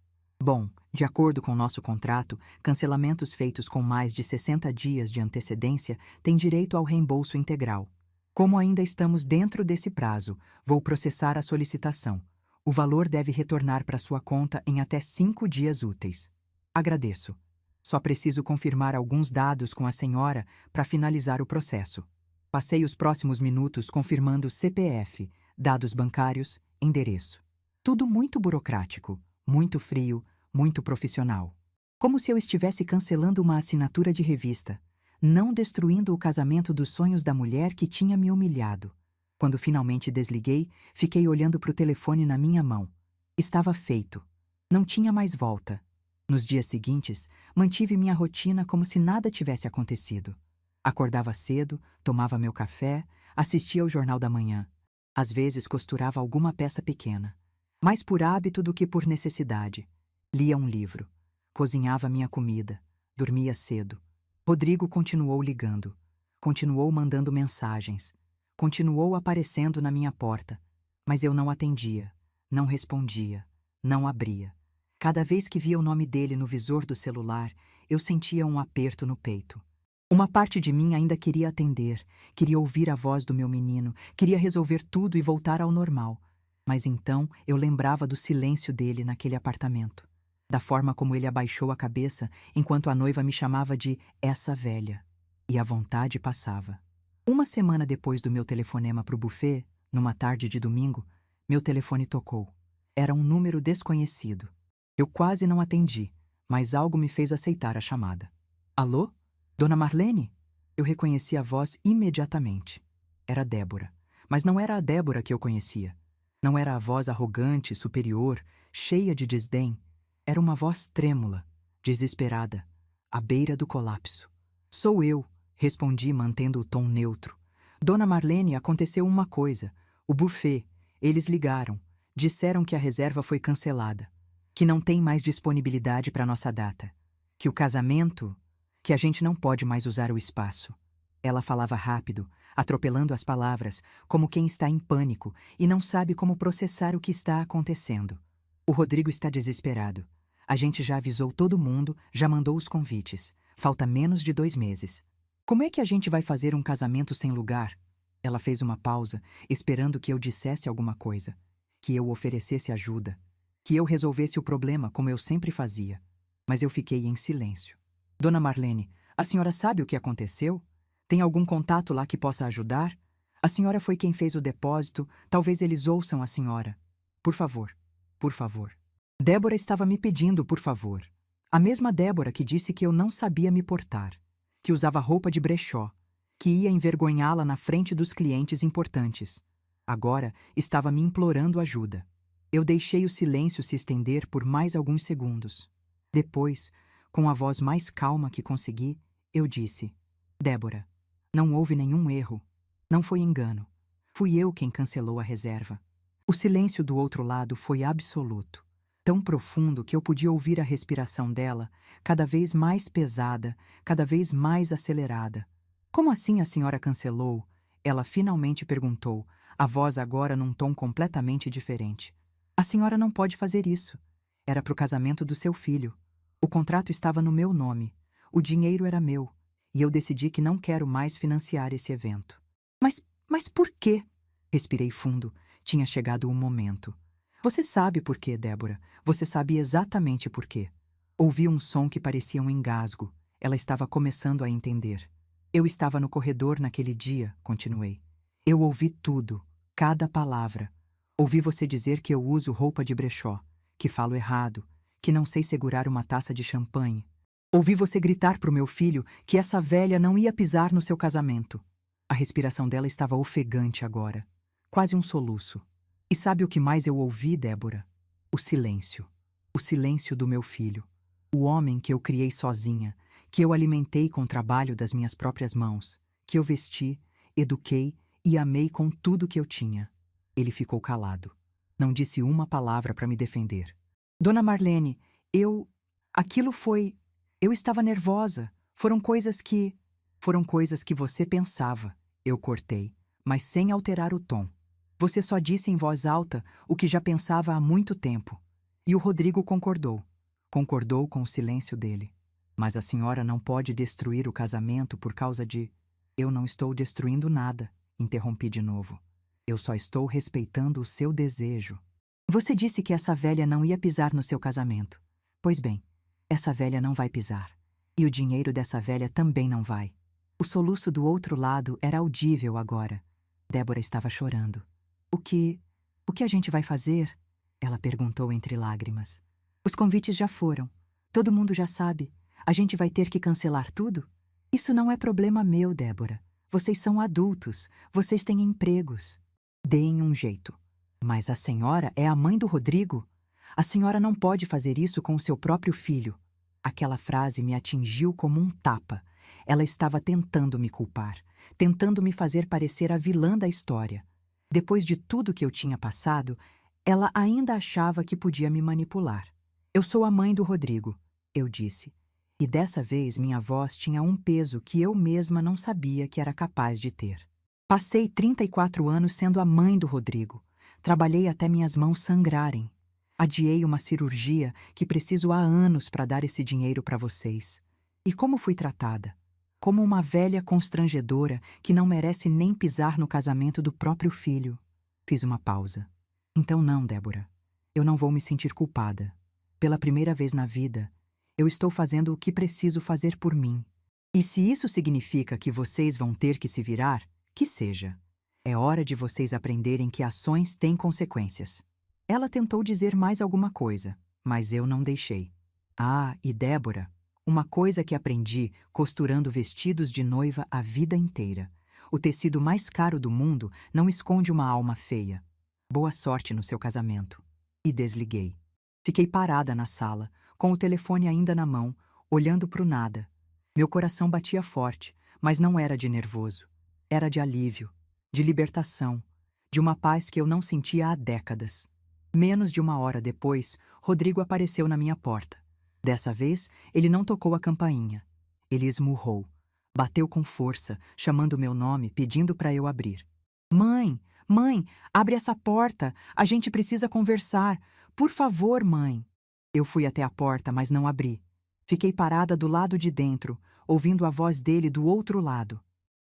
Bom, de acordo com nosso contrato, cancelamentos feitos com mais de 60 dias de antecedência têm direito ao reembolso integral. Como ainda estamos dentro desse prazo, vou processar a solicitação. O valor deve retornar para sua conta em até 5 dias úteis. Agradeço. Só preciso confirmar alguns dados com a senhora para finalizar o processo. Passei os próximos minutos confirmando CPF, dados bancários, endereço. Tudo muito burocrático, muito frio, muito profissional. Como se eu estivesse cancelando uma assinatura de revista, não destruindo o casamento dos sonhos da mulher que tinha me humilhado. Quando finalmente desliguei, fiquei olhando para o telefone na minha mão. Estava feito. Não tinha mais volta. Nos dias seguintes, mantive minha rotina como se nada tivesse acontecido. Acordava cedo, tomava meu café, assistia ao Jornal da Manhã. Às vezes costurava alguma peça pequena. Mais por hábito do que por necessidade. Lia um livro. Cozinhava minha comida. Dormia cedo. Rodrigo continuou ligando. Continuou mandando mensagens. Continuou aparecendo na minha porta. Mas eu não atendia. Não respondia. Não abria. Cada vez que via o nome dele no visor do celular, eu sentia um aperto no peito. Uma parte de mim ainda queria atender, queria ouvir a voz do meu menino, queria resolver tudo e voltar ao normal. Mas então eu lembrava do silêncio dele naquele apartamento, da forma como ele abaixou a cabeça enquanto a noiva me chamava de essa velha. E a vontade passava. Uma semana depois do meu telefonema para o buffet, numa tarde de domingo, meu telefone tocou. Era um número desconhecido. Eu quase não atendi, mas algo me fez aceitar a chamada. Alô? Dona Marlene? Eu reconheci a voz imediatamente. Era Débora. Mas não era a Débora que eu conhecia. Não era a voz arrogante, superior, cheia de desdém. Era uma voz trêmula, desesperada, à beira do colapso. Sou eu, respondi mantendo o tom neutro. Dona Marlene, aconteceu uma coisa. O buffet. Eles ligaram. Disseram que a reserva foi cancelada. Que não tem mais disponibilidade para nossa data. Que o casamento... que a gente não pode mais usar o espaço. Ela falava rápido, atropelando as palavras, como quem está em pânico e não sabe como processar o que está acontecendo. O Rodrigo está desesperado. A gente já avisou todo mundo, já mandou os convites. Falta menos de 2 meses. Como é que a gente vai fazer um casamento sem lugar? Ela fez uma pausa, esperando que eu dissesse alguma coisa. Que eu oferecesse ajuda. Que eu resolvesse o problema como eu sempre fazia. Mas eu fiquei em silêncio. Dona Marlene, a senhora sabe o que aconteceu? Tem algum contato lá que possa ajudar? A senhora foi quem fez o depósito, talvez eles ouçam a senhora. Por favor, por favor. Débora estava me pedindo por favor. A mesma Débora que disse que eu não sabia me portar, que usava roupa de brechó, que ia envergonhá-la na frente dos clientes importantes. Agora estava me implorando ajuda. Eu deixei o silêncio se estender por mais alguns segundos. Depois, com a voz mais calma que consegui, eu disse: Débora, não houve nenhum erro. Não foi engano. Fui eu quem cancelou a reserva. O silêncio do outro lado foi absoluto. Tão profundo que eu podia ouvir a respiração dela, cada vez mais pesada, cada vez mais acelerada. Como assim a senhora cancelou? Ela finalmente perguntou, a voz agora num tom completamente diferente. A senhora não pode fazer isso. Era para o casamento do seu filho. O contrato estava no meu nome. O dinheiro era meu. E eu decidi que não quero mais financiar esse evento. Mas por quê? Respirei fundo. Tinha chegado o momento. Você sabe por quê, Débora. Você sabe exatamente por quê. Ouvi um som que parecia um engasgo. Ela estava começando a entender. Eu estava no corredor naquele dia, continuei. Eu ouvi tudo, cada palavra. Ouvi você dizer que eu uso roupa de brechó, que falo errado, que não sei segurar uma taça de champanhe. Ouvi você gritar pro meu filho que essa velha não ia pisar no seu casamento. A respiração dela estava ofegante agora, quase um soluço. E sabe o que mais eu ouvi, Débora? O silêncio. O silêncio do meu filho. O homem que eu criei sozinha, que eu alimentei com o trabalho das minhas próprias mãos, que eu vesti, eduquei e amei com tudo que eu tinha. Ele ficou calado. Não disse uma palavra para me defender. Dona Marlene, aquilo foi... Eu estava nervosa. Foram coisas que você pensava. Eu cortei, mas sem alterar o tom. Você só disse em voz alta o que já pensava há muito tempo. E o Rodrigo concordou. Concordou com o silêncio dele. Mas a senhora não pode destruir o casamento por causa de... Eu não estou destruindo nada, interrompi de novo. Eu só estou respeitando o seu desejo. Você disse que essa velha não ia pisar no seu casamento. Pois bem, essa velha não vai pisar. E o dinheiro dessa velha também não vai. O soluço do outro lado era audível agora. Débora estava chorando. O que a gente vai fazer? Ela perguntou entre lágrimas. Os convites já foram. Todo mundo já sabe. A gente vai ter que cancelar tudo? Isso não é problema meu, Débora. Vocês são adultos. Vocês têm empregos. Deem um jeito. Mas a senhora é a mãe do Rodrigo? A senhora não pode fazer isso com o seu próprio filho. Aquela frase me atingiu como um tapa. Ela estava tentando me culpar, tentando me fazer parecer a vilã da história. Depois de tudo que eu tinha passado, ela ainda achava que podia me manipular. Eu sou a mãe do Rodrigo, eu disse. E dessa vez minha voz tinha um peso que eu mesma não sabia que era capaz de ter. Passei 34 anos sendo a mãe do Rodrigo. Trabalhei até minhas mãos sangrarem. Adiei uma cirurgia que preciso há anos para dar esse dinheiro para vocês. E como fui tratada? Como uma velha constrangedora que não merece nem pisar no casamento do próprio filho. Fiz uma pausa. Então não, Débora. Eu não vou me sentir culpada. Pela primeira vez na vida, eu estou fazendo o que preciso fazer por mim. E se isso significa que vocês vão ter que se virar, que seja. É hora de vocês aprenderem que ações têm consequências. Ela tentou dizer mais alguma coisa, mas eu não deixei. Ah, e Débora, uma coisa que aprendi costurando vestidos de noiva a vida inteira. O tecido mais caro do mundo não esconde uma alma feia. Boa sorte no seu casamento. E desliguei. Fiquei parada na sala, com o telefone ainda na mão, olhando para o nada. Meu coração batia forte, mas não era de nervoso. Era de alívio, de libertação, de uma paz que eu não sentia há décadas. Menos de uma hora depois, Rodrigo apareceu na minha porta. Dessa vez, ele não tocou a campainha. Ele esmurrou. Bateu com força, chamando meu nome, pedindo para eu abrir. Mãe, mãe, abre essa porta. A gente precisa conversar. Por favor, mãe. Eu fui até a porta, mas não abri. Fiquei parada do lado de dentro, ouvindo a voz dele do outro lado.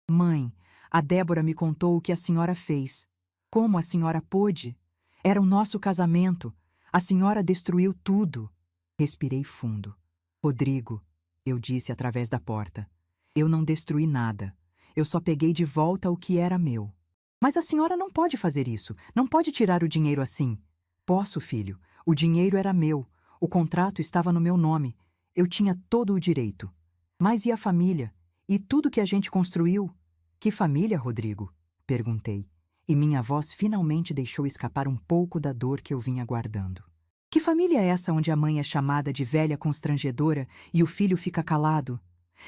Mãe, a Débora me contou o que a senhora fez. Como a senhora pôde? Era o nosso casamento. A senhora destruiu tudo. Respirei fundo. Rodrigo, eu disse através da porta. Eu não destruí nada. Eu só peguei de volta o que era meu. Mas a senhora não pode fazer isso. Não pode tirar o dinheiro assim. Posso, filho. O dinheiro era meu. O contrato estava no meu nome. Eu tinha todo o direito. Mas e a família? E tudo que a gente construiu? Que família, Rodrigo? Perguntei. E minha voz finalmente deixou escapar um pouco da dor que eu vinha guardando. Que família é essa onde a mãe é chamada de velha constrangedora e o filho fica calado?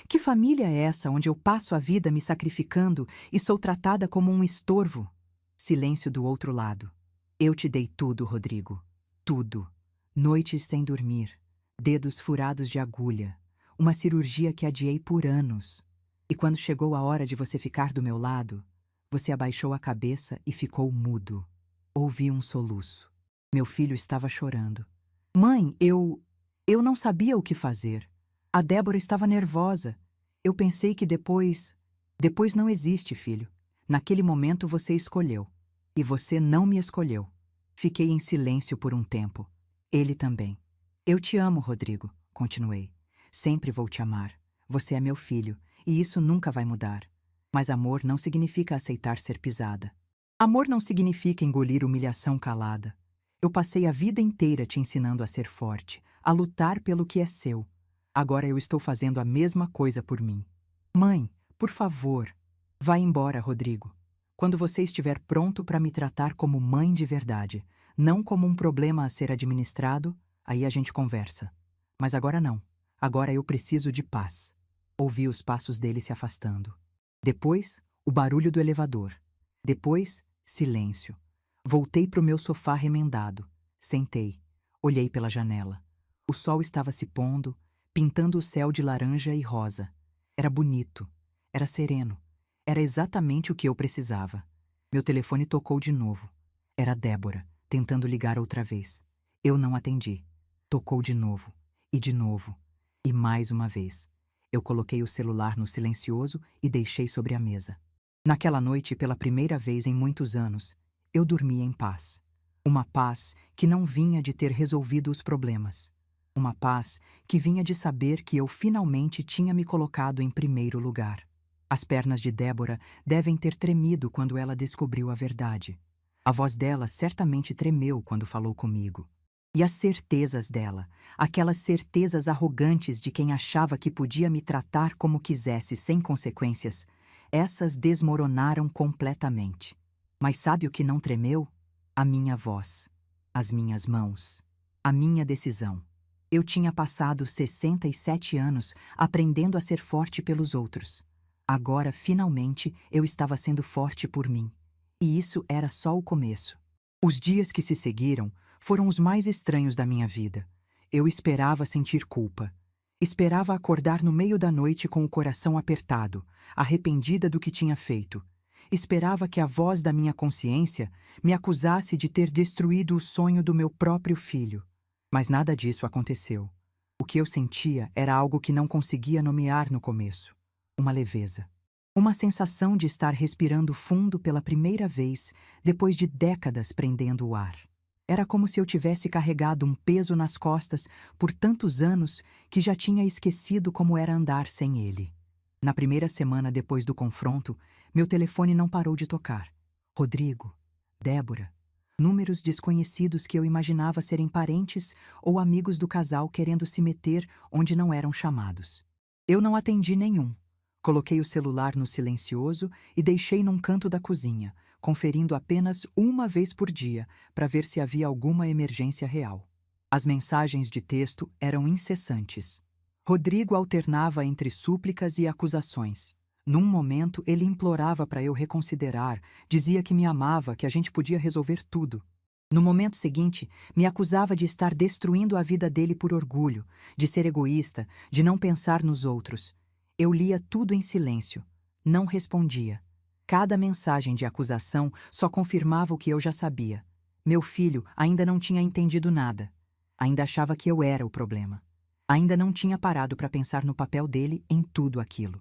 Que família é essa onde eu passo a vida me sacrificando e sou tratada como um estorvo? Silêncio do outro lado. Eu te dei tudo, Rodrigo. Tudo. Noites sem dormir. Dedos furados de agulha. Uma cirurgia que adiei por anos. E quando chegou a hora de você ficar do meu lado, você abaixou a cabeça e ficou mudo. Ouvi um soluço. Meu filho estava chorando. Mãe, eu não sabia o que fazer. A Débora estava nervosa. Eu pensei que depois não existe, filho. Naquele momento você escolheu. E você não me escolheu. Fiquei em silêncio por um tempo. Ele também. Eu te amo, Rodrigo, continuei. Sempre vou te amar. Você é meu filho, e isso nunca vai mudar. Mas amor não significa aceitar ser pisada. Amor não significa engolir humilhação calada. Eu passei a vida inteira te ensinando a ser forte, a lutar pelo que é seu. Agora eu estou fazendo a mesma coisa por mim. Mãe, por favor, vá embora, Rodrigo. Quando você estiver pronto para me tratar como mãe de verdade, não como um problema a ser administrado, aí a gente conversa. Mas agora não. Agora eu preciso de paz. Ouvi os passos dele se afastando. Depois, o barulho do elevador. Depois, silêncio. Voltei para o meu sofá remendado. Sentei. Olhei pela janela. O sol estava se pondo, pintando o céu de laranja e rosa. Era bonito. Era sereno. Era exatamente o que eu precisava. Meu telefone tocou de novo. Era Débora, tentando ligar outra vez. Eu não atendi. Tocou de novo. E de novo. E mais uma vez. Eu coloquei o celular no silencioso e deixei sobre a mesa. Naquela noite, pela primeira vez em muitos anos, eu dormi em paz. Uma paz que não vinha de ter resolvido os problemas. Uma paz que vinha de saber que eu finalmente tinha me colocado em primeiro lugar. As pernas de Débora devem ter tremido quando ela descobriu a verdade. A voz dela certamente tremeu quando falou comigo. E as certezas dela, aquelas certezas arrogantes de quem achava que podia me tratar como quisesse sem consequências, essas desmoronaram completamente. Mas sabe o que não tremeu? A minha voz, as minhas mãos, a minha decisão. Eu tinha passado 67 anos aprendendo a ser forte pelos outros. Agora, finalmente, eu estava sendo forte por mim. E isso era só o começo. Os dias que se seguiram foram os mais estranhos da minha vida. Eu esperava sentir culpa. Esperava acordar no meio da noite com o coração apertado, arrependida do que tinha feito. Esperava que a voz da minha consciência me acusasse de ter destruído o sonho do meu próprio filho. Mas nada disso aconteceu. O que eu sentia era algo que não conseguia nomear no começo. Uma leveza. Uma sensação de estar respirando fundo pela primeira vez depois de décadas prendendo o ar. Era como se eu tivesse carregado um peso nas costas por tantos anos que já tinha esquecido como era andar sem ele. Na primeira semana depois do confronto, meu telefone não parou de tocar. Rodrigo, Débora, números desconhecidos que eu imaginava serem parentes ou amigos do casal querendo se meter onde não eram chamados. Eu não atendi nenhum. Coloquei o celular no silencioso e deixei num canto da cozinha, conferindo apenas uma vez por dia para ver se havia alguma emergência real. As mensagens de texto eram incessantes. Rodrigo alternava entre súplicas e acusações. Num momento, ele implorava para eu reconsiderar, dizia que me amava, que a gente podia resolver tudo. No momento seguinte, me acusava de estar destruindo a vida dele por orgulho, de ser egoísta, de não pensar nos outros. Eu lia tudo em silêncio. Não respondia. Cada mensagem de acusação só confirmava o que eu já sabia. Meu filho ainda não tinha entendido nada. Ainda achava que eu era o problema. Ainda não tinha parado para pensar no papel dele em tudo aquilo.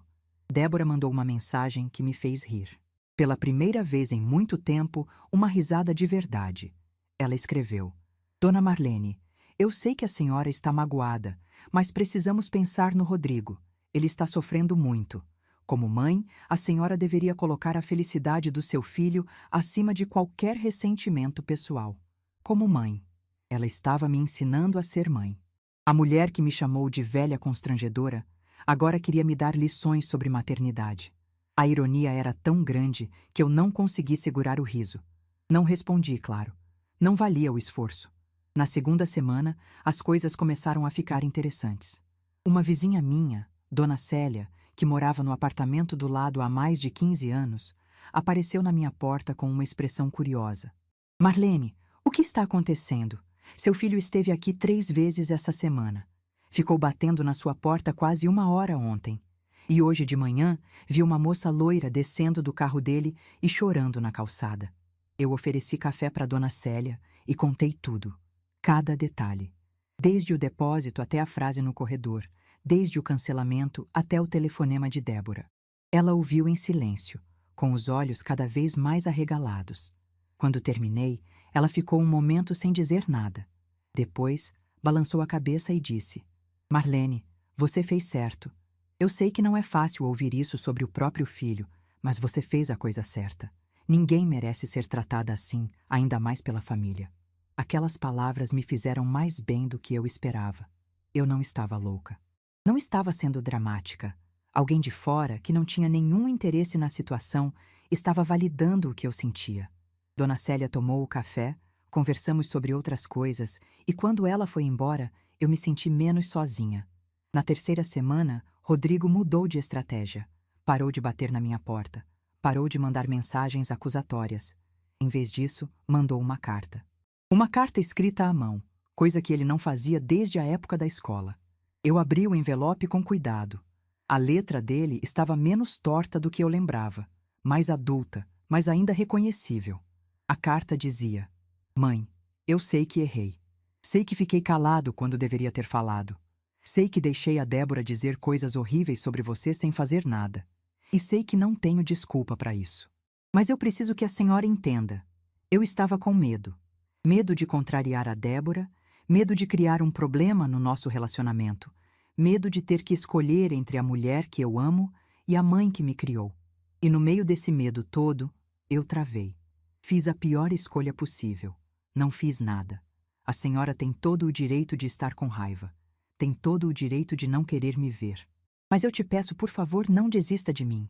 Débora mandou uma mensagem que me fez rir. Pela primeira vez em muito tempo, uma risada de verdade. Ela escreveu: Dona Marlene, eu sei que a senhora está magoada, mas precisamos pensar no Rodrigo. Ele está sofrendo muito. Como mãe, a senhora deveria colocar a felicidade do seu filho acima de qualquer ressentimento pessoal. Como mãe, ela estava me ensinando a ser mãe. A mulher que me chamou de velha constrangedora agora queria me dar lições sobre maternidade. A ironia era tão grande que eu não consegui segurar o riso. Não respondi, claro. Não valia o esforço. Na segunda semana, as coisas começaram a ficar interessantes. Uma vizinha minha, Dona Célia, que morava no apartamento do lado há mais de 15 anos, apareceu na minha porta com uma expressão curiosa. Marlene, o que está acontecendo? Seu filho esteve aqui 3 vezes essa semana. Ficou batendo na sua porta quase 1 hora ontem. E hoje de manhã, vi uma moça loira descendo do carro dele e chorando na calçada. Eu ofereci café para Dona Célia e contei tudo. Cada detalhe. Desde o depósito até a frase no corredor. Desde o cancelamento até o telefonema de Débora. Ela ouviu em silêncio, com os olhos cada vez mais arregalados. Quando terminei, ela ficou um momento sem dizer nada. Depois, balançou a cabeça e disse: Marlene, você fez certo. Eu sei que não é fácil ouvir isso sobre o próprio filho, mas você fez a coisa certa. Ninguém merece ser tratada assim, ainda mais pela família. Aquelas palavras me fizeram mais bem do que eu esperava. Eu não estava louca. Não estava sendo dramática. Alguém de fora, que não tinha nenhum interesse na situação, estava validando o que eu sentia. Dona Célia tomou o café, conversamos sobre outras coisas, e quando ela foi embora, eu me senti menos sozinha. Na terceira semana, Rodrigo mudou de estratégia. Parou de bater na minha porta. Parou de mandar mensagens acusatórias. Em vez disso, mandou uma carta. Uma carta escrita à mão, coisa que ele não fazia desde a época da escola. Eu abri o envelope com cuidado. A letra dele estava menos torta do que eu lembrava, mais adulta, mas ainda reconhecível. A carta dizia: Mãe, eu sei que errei. Sei que fiquei calado quando deveria ter falado. Sei que deixei a Débora dizer coisas horríveis sobre você sem fazer nada. E sei que não tenho desculpa para isso. Mas eu preciso que a senhora entenda. Eu estava com medo. Medo de contrariar a Débora, medo de criar um problema no nosso relacionamento, medo de ter que escolher entre a mulher que eu amo e a mãe que me criou. E no meio desse medo todo, eu travei. Fiz a pior escolha possível. Não fiz nada. A senhora tem todo o direito de estar com raiva. Tem todo o direito de não querer me ver. Mas eu te peço, por favor, não desista de mim.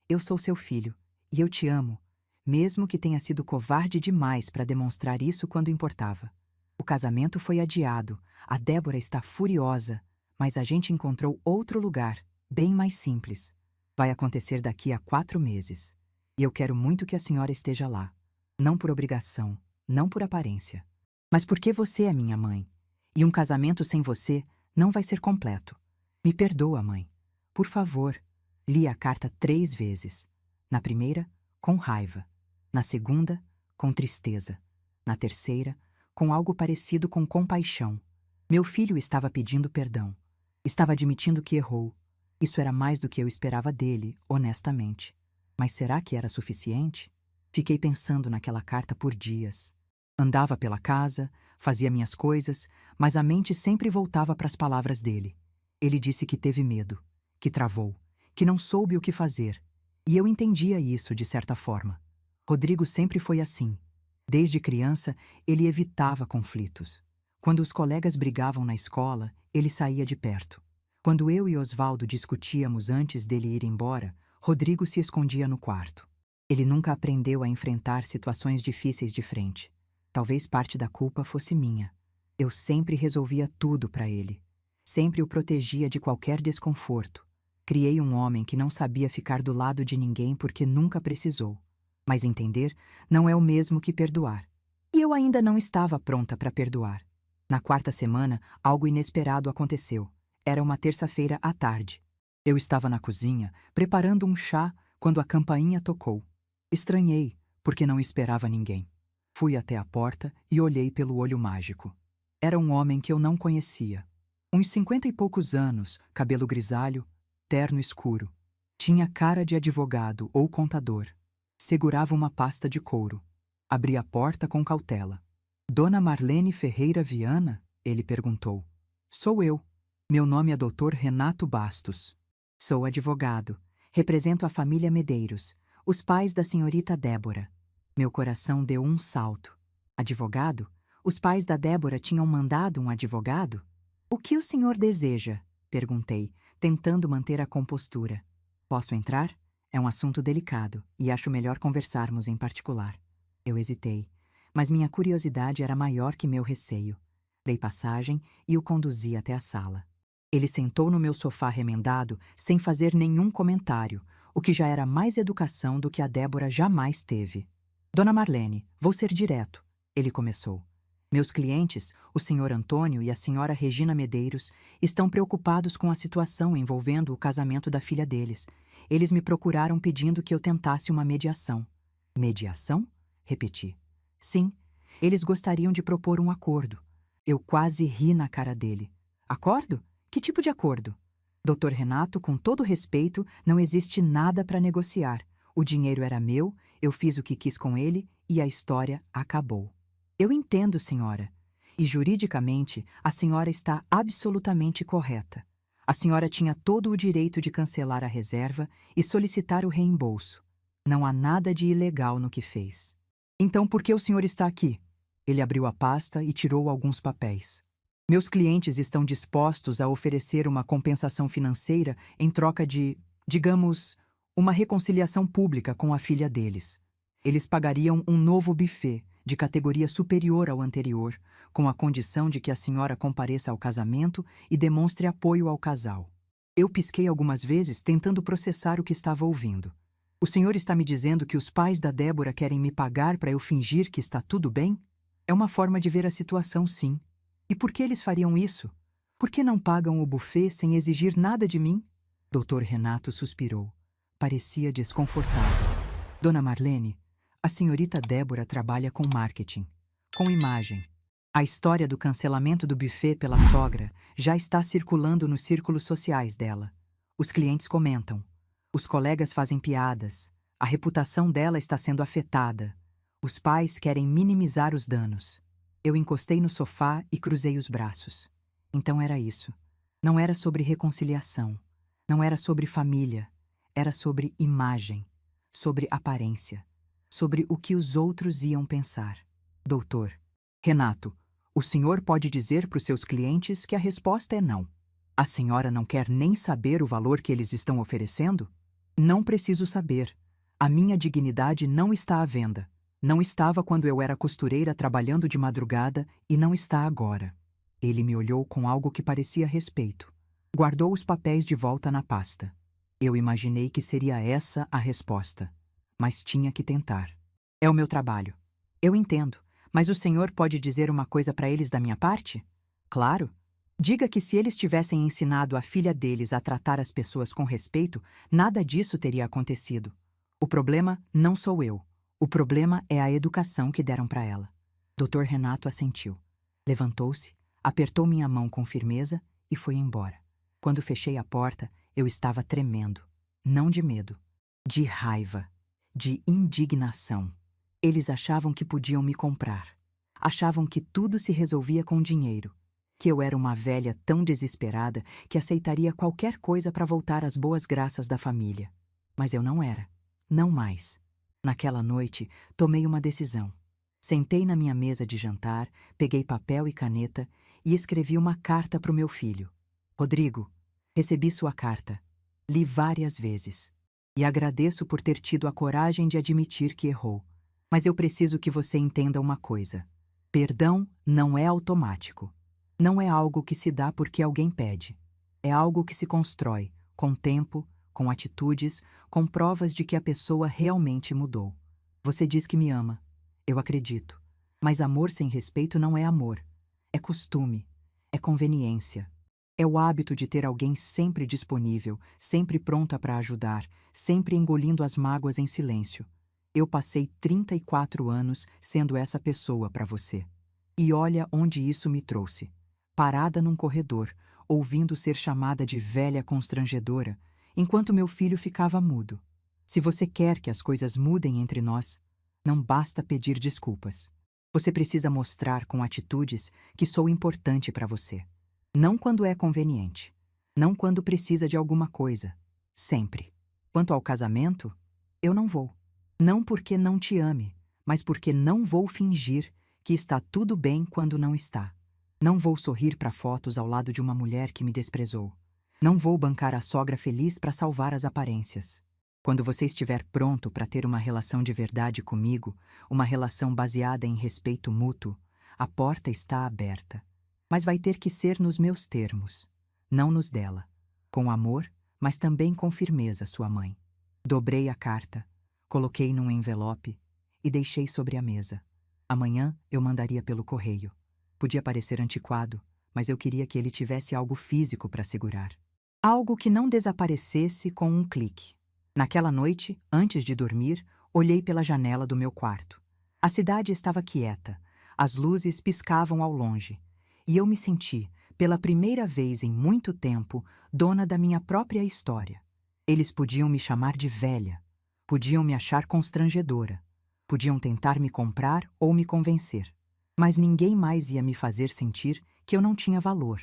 Eu sou seu filho, e eu te amo, mesmo que tenha sido covarde demais para demonstrar isso quando importava. O casamento foi adiado, a Débora está furiosa, mas a gente encontrou outro lugar, bem mais simples. Vai acontecer daqui a 4 meses. E eu quero muito que a senhora esteja lá. Não por obrigação, não por aparência. Mas porque você é minha mãe. E um casamento sem você não vai ser completo. Me perdoa, mãe. Por favor. Li a carta 3 vezes. Na primeira, com raiva. Na segunda, com tristeza. Na terceira, com algo parecido com compaixão. Meu filho estava pedindo perdão. Estava admitindo que errou. Isso era mais do que eu esperava dele, honestamente. Mas será que era suficiente? Fiquei pensando naquela carta por dias. Andava pela casa, fazia minhas coisas, mas a mente sempre voltava para as palavras dele. Ele disse que teve medo, que travou, que não soube o que fazer. E eu entendia isso de certa forma. Rodrigo sempre foi assim. Desde criança, ele evitava conflitos. Quando os colegas brigavam na escola, ele saía de perto. Quando eu e Osvaldo discutíamos antes dele ir embora, Rodrigo se escondia no quarto. Ele nunca aprendeu a enfrentar situações difíceis de frente. Talvez parte da culpa fosse minha. Eu sempre resolvia tudo para ele. Sempre o protegia de qualquer desconforto. Criei um homem que não sabia ficar do lado de ninguém porque nunca precisou. Mas entender não é o mesmo que perdoar. E eu ainda não estava pronta para perdoar. Na 4ª semana, algo inesperado aconteceu. Era uma terça-feira à tarde. Eu estava na cozinha, preparando um chá, quando a campainha tocou. Estranhei, porque não esperava ninguém. Fui até a porta e olhei pelo olho mágico. Era um homem que eu não conhecia. Uns 50 e poucos anos, cabelo grisalho, terno escuro. Tinha cara de advogado ou contador. Segurava uma pasta de couro. Abri a porta com cautela. Dona Marlene Ferreira Viana? Ele perguntou. Sou eu. Meu nome é Dr. Renato Bastos. Sou advogado. Represento a família Medeiros, os pais da senhorita Débora. Meu coração deu um salto. Advogado? Os pais da Débora tinham mandado um advogado? O que o senhor deseja? Perguntei, tentando manter a compostura. Posso entrar? É um assunto delicado e acho melhor conversarmos em particular. Eu hesitei, mas minha curiosidade era maior que meu receio. Dei passagem e o conduzi até a sala. Ele sentou no meu sofá remendado sem fazer nenhum comentário, o que já era mais educação do que a Débora jamais teve. Dona Marlene, vou ser direto, ele começou. Meus clientes, o senhor Antônio e a senhora Regina Medeiros, estão preocupados com a situação envolvendo o casamento da filha deles. Eles me procuraram pedindo que eu tentasse uma mediação. Mediação? Repeti. Sim, eles gostariam de propor um acordo. Eu quase ri na cara dele. Acordo? Que tipo de acordo? Dr. Renato, com todo respeito, não existe nada para negociar. O dinheiro era meu, eu fiz o que quis com ele e a história acabou. Eu entendo, senhora. E juridicamente, a senhora está absolutamente correta. A senhora tinha todo o direito de cancelar a reserva e solicitar o reembolso. Não há nada de ilegal no que fez. Então, por que o senhor está aqui? Ele abriu a pasta e tirou alguns papéis. Meus clientes estão dispostos a oferecer uma compensação financeira em troca de, digamos, uma reconciliação pública com a filha deles. Eles pagariam um novo buffet, de categoria superior ao anterior, com a condição de que a senhora compareça ao casamento e demonstre apoio ao casal. Eu pisquei algumas vezes tentando processar o que estava ouvindo. O senhor está me dizendo que os pais da Débora querem me pagar para eu fingir que está tudo bem? É uma forma de ver a situação, sim. E por que eles fariam isso? Por que não pagam o buffet sem exigir nada de mim? Dr. Renato suspirou. Parecia desconfortável. Dona Marlene, a senhorita Débora trabalha com marketing, com imagem. A história do cancelamento do buffet pela sogra já está circulando nos círculos sociais dela. Os clientes comentam. Os colegas fazem piadas. A reputação dela está sendo afetada. Os pais querem minimizar os danos. Eu encostei no sofá e cruzei os braços. Então era isso. Não era sobre reconciliação. Não era sobre família. Era sobre imagem. Sobre aparência. Sobre o que os outros iam pensar. Doutor, Renato, o senhor pode dizer para os seus clientes que a resposta é não. A senhora não quer nem saber o valor que eles estão oferecendo? Não preciso saber. A minha dignidade não está à venda. Não estava quando eu era costureira trabalhando de madrugada e não está agora. Ele me olhou com algo que parecia respeito. Guardou os papéis de volta na pasta. Eu imaginei que seria essa a resposta. Mas tinha que tentar. É o meu trabalho. Eu entendo, mas o senhor pode dizer uma coisa para eles da minha parte? Claro. Diga que se eles tivessem ensinado a filha deles a tratar as pessoas com respeito, nada disso teria acontecido. O problema não sou eu. O problema é a educação que deram para ela. Dr. Renato assentiu. Levantou-se, apertou minha mão com firmeza e foi embora. Quando fechei a porta, eu estava tremendo. Não de medo, de raiva, de indignação. Eles achavam que podiam me comprar. Achavam que tudo se resolvia com dinheiro. Que eu era uma velha tão desesperada que aceitaria qualquer coisa para voltar às boas graças da família. Mas eu não era. Não mais. Naquela noite, tomei uma decisão. Sentei na minha mesa de jantar, peguei papel e caneta e escrevi uma carta para o meu filho. Rodrigo, recebi sua carta. Li várias vezes. E agradeço por ter tido a coragem de admitir que errou. Mas eu preciso que você entenda uma coisa. Perdão não é automático. Não é algo que se dá porque alguém pede. É algo que se constrói, com tempo, com atitudes, com provas de que a pessoa realmente mudou. Você diz que me ama. Eu acredito. Mas amor sem respeito não é amor. É costume. É conveniência. É o hábito de ter alguém sempre disponível, sempre pronta para ajudar, sempre engolindo as mágoas em silêncio. Eu passei 34 anos sendo essa pessoa para você. E olha onde isso me trouxe. Parada num corredor, ouvindo ser chamada de velha constrangedora, enquanto meu filho ficava mudo. Se você quer que as coisas mudem entre nós, não basta pedir desculpas. Você precisa mostrar com atitudes que sou importante para você. Não quando é conveniente. Não quando precisa de alguma coisa. Sempre. Quanto ao casamento, eu não vou. Não porque não te ame, mas porque não vou fingir que está tudo bem quando não está. Não vou sorrir para fotos ao lado de uma mulher que me desprezou. Não vou bancar a sogra feliz para salvar as aparências. Quando você estiver pronto para ter uma relação de verdade comigo, uma relação baseada em respeito mútuo, a porta está aberta. Mas vai ter que ser nos meus termos, não nos dela. Com amor, mas também com firmeza, sua mãe. Dobrei a carta, coloquei num envelope e deixei sobre a mesa. Amanhã eu mandaria pelo correio. Podia parecer antiquado, mas eu queria que ele tivesse algo físico para segurar. Algo que não desaparecesse com um clique. Naquela noite, antes de dormir, olhei pela janela do meu quarto. A cidade estava quieta, as luzes piscavam ao longe, e eu me senti, pela primeira vez em muito tempo, dona da minha própria história. Eles podiam me chamar de velha, podiam me achar constrangedora, podiam tentar me comprar ou me convencer, mas ninguém mais ia me fazer sentir que eu não tinha valor.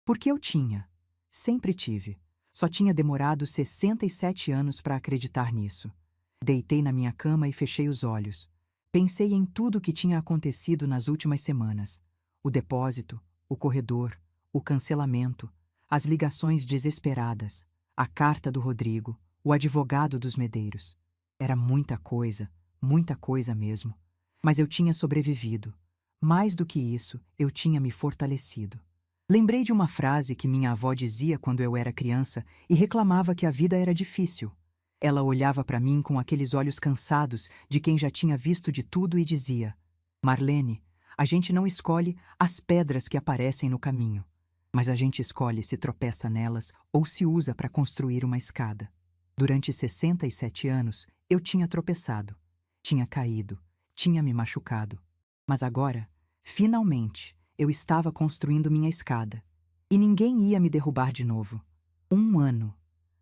Porque eu tinha. Sempre tive. Só tinha demorado 67 anos para acreditar nisso. Deitei na minha cama e fechei os olhos. Pensei em tudo o que tinha acontecido nas últimas semanas: o depósito, o corredor, o cancelamento, as ligações desesperadas, a carta do Rodrigo, o advogado dos Medeiros. Era muita coisa mesmo. Mas eu tinha sobrevivido. Mais do que isso, eu tinha me fortalecido. Lembrei de uma frase que minha avó dizia quando eu era criança e reclamava que a vida era difícil. Ela olhava para mim com aqueles olhos cansados de quem já tinha visto de tudo e dizia: Marlene, a gente não escolhe as pedras que aparecem no caminho, mas a gente escolhe se tropeça nelas ou se usa para construir uma escada. Durante 67 anos, eu tinha tropeçado, tinha caído, tinha me machucado. Mas agora, finalmente, eu estava construindo minha escada. E ninguém ia me derrubar de novo.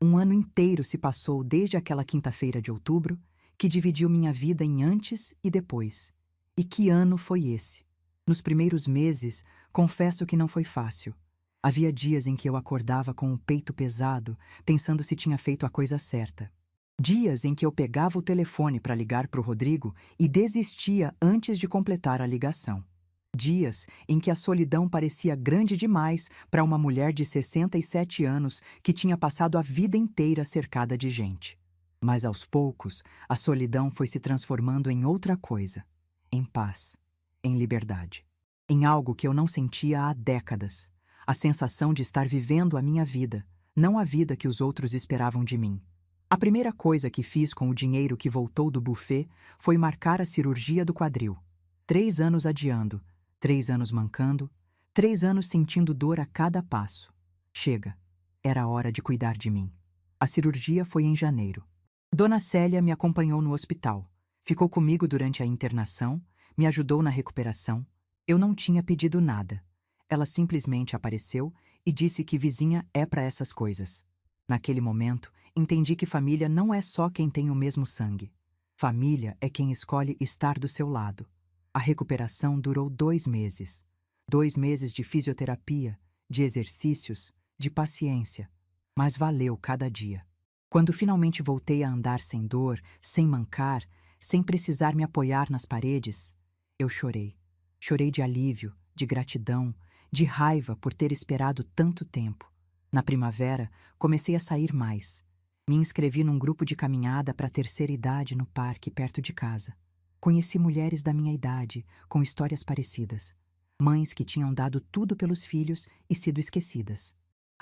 Um ano inteiro se passou desde aquela quinta-feira de outubro que dividiu minha vida em antes e depois. E que ano foi esse? Nos primeiros meses, confesso que não foi fácil. Havia dias em que eu acordava com o peito pesado, pensando se tinha feito a coisa certa. Dias em que eu pegava o telefone para ligar para o Rodrigo e desistia antes de completar a ligação. Dias em que a solidão parecia grande demais para uma mulher de 67 anos que tinha passado a vida inteira cercada de gente. Mas aos poucos, a solidão foi se transformando em outra coisa, em paz, em liberdade, em algo que eu não sentia há décadas, a sensação de estar vivendo a minha vida, não a vida que os outros esperavam de mim. A primeira coisa que fiz com o dinheiro que voltou do buffet foi marcar a cirurgia do quadril. 3 anos adiando, 3 anos mancando, 3 anos sentindo dor a cada passo. Chega, era hora de cuidar de mim. A cirurgia foi em janeiro. Dona Célia me acompanhou no hospital, ficou comigo durante a internação, me ajudou na recuperação. Eu não tinha pedido nada. Ela simplesmente apareceu e disse que vizinha é para essas coisas. Naquele momento, entendi que família não é só quem tem o mesmo sangue. Família é quem escolhe estar do seu lado. A recuperação durou 2 meses. 2 meses de fisioterapia, de exercícios, de paciência. Mas valeu cada dia. Quando finalmente voltei a andar sem dor, sem mancar, sem precisar me apoiar nas paredes, eu chorei. Chorei de alívio, de gratidão, de raiva por ter esperado tanto tempo. Na primavera, comecei a sair mais. Me inscrevi num grupo de caminhada para a terceira idade no parque perto de casa. Conheci mulheres da minha idade, com histórias parecidas. Mães que tinham dado tudo pelos filhos e sido esquecidas.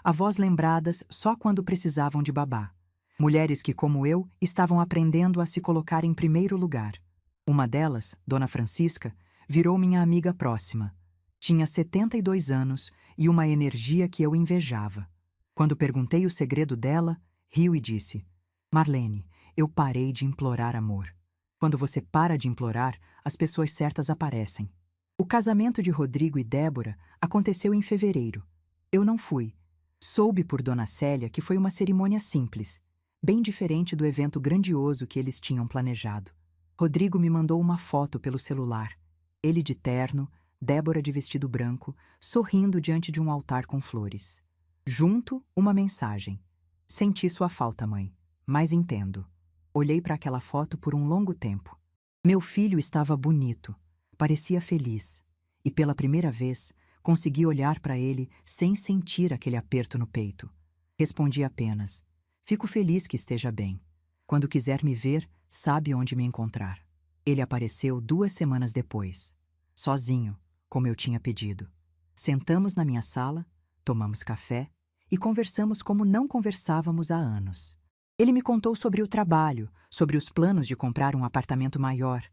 Avós lembradas só quando precisavam de babá. Mulheres que, como eu, estavam aprendendo a se colocar em primeiro lugar. Uma delas, Dona Francisca, virou minha amiga próxima. Tinha 72 anos e uma energia que eu invejava. Quando perguntei o segredo dela, riu e disse: Marlene, eu parei de implorar amor. Quando você para de implorar, as pessoas certas aparecem. O casamento de Rodrigo e Débora aconteceu em fevereiro. Eu não fui. Soube por Dona Célia que foi uma cerimônia simples, bem diferente do evento grandioso que eles tinham planejado. Rodrigo me mandou uma foto pelo celular. Ele de terno, Débora de vestido branco, sorrindo diante de um altar com flores. Junto, uma mensagem: Senti sua falta, mãe, mas entendo. Olhei para aquela foto por um longo tempo. Meu filho estava bonito, parecia feliz, e pela primeira vez consegui olhar para ele sem sentir aquele aperto no peito. Respondi apenas: Fico feliz que esteja bem. Quando quiser me ver, sabe onde me encontrar. Ele apareceu 2 semanas depois, sozinho, como eu tinha pedido. Sentamos na minha sala, tomamos café e conversamos como não conversávamos há anos. Ele me contou sobre o trabalho, sobre os planos de comprar um apartamento maior.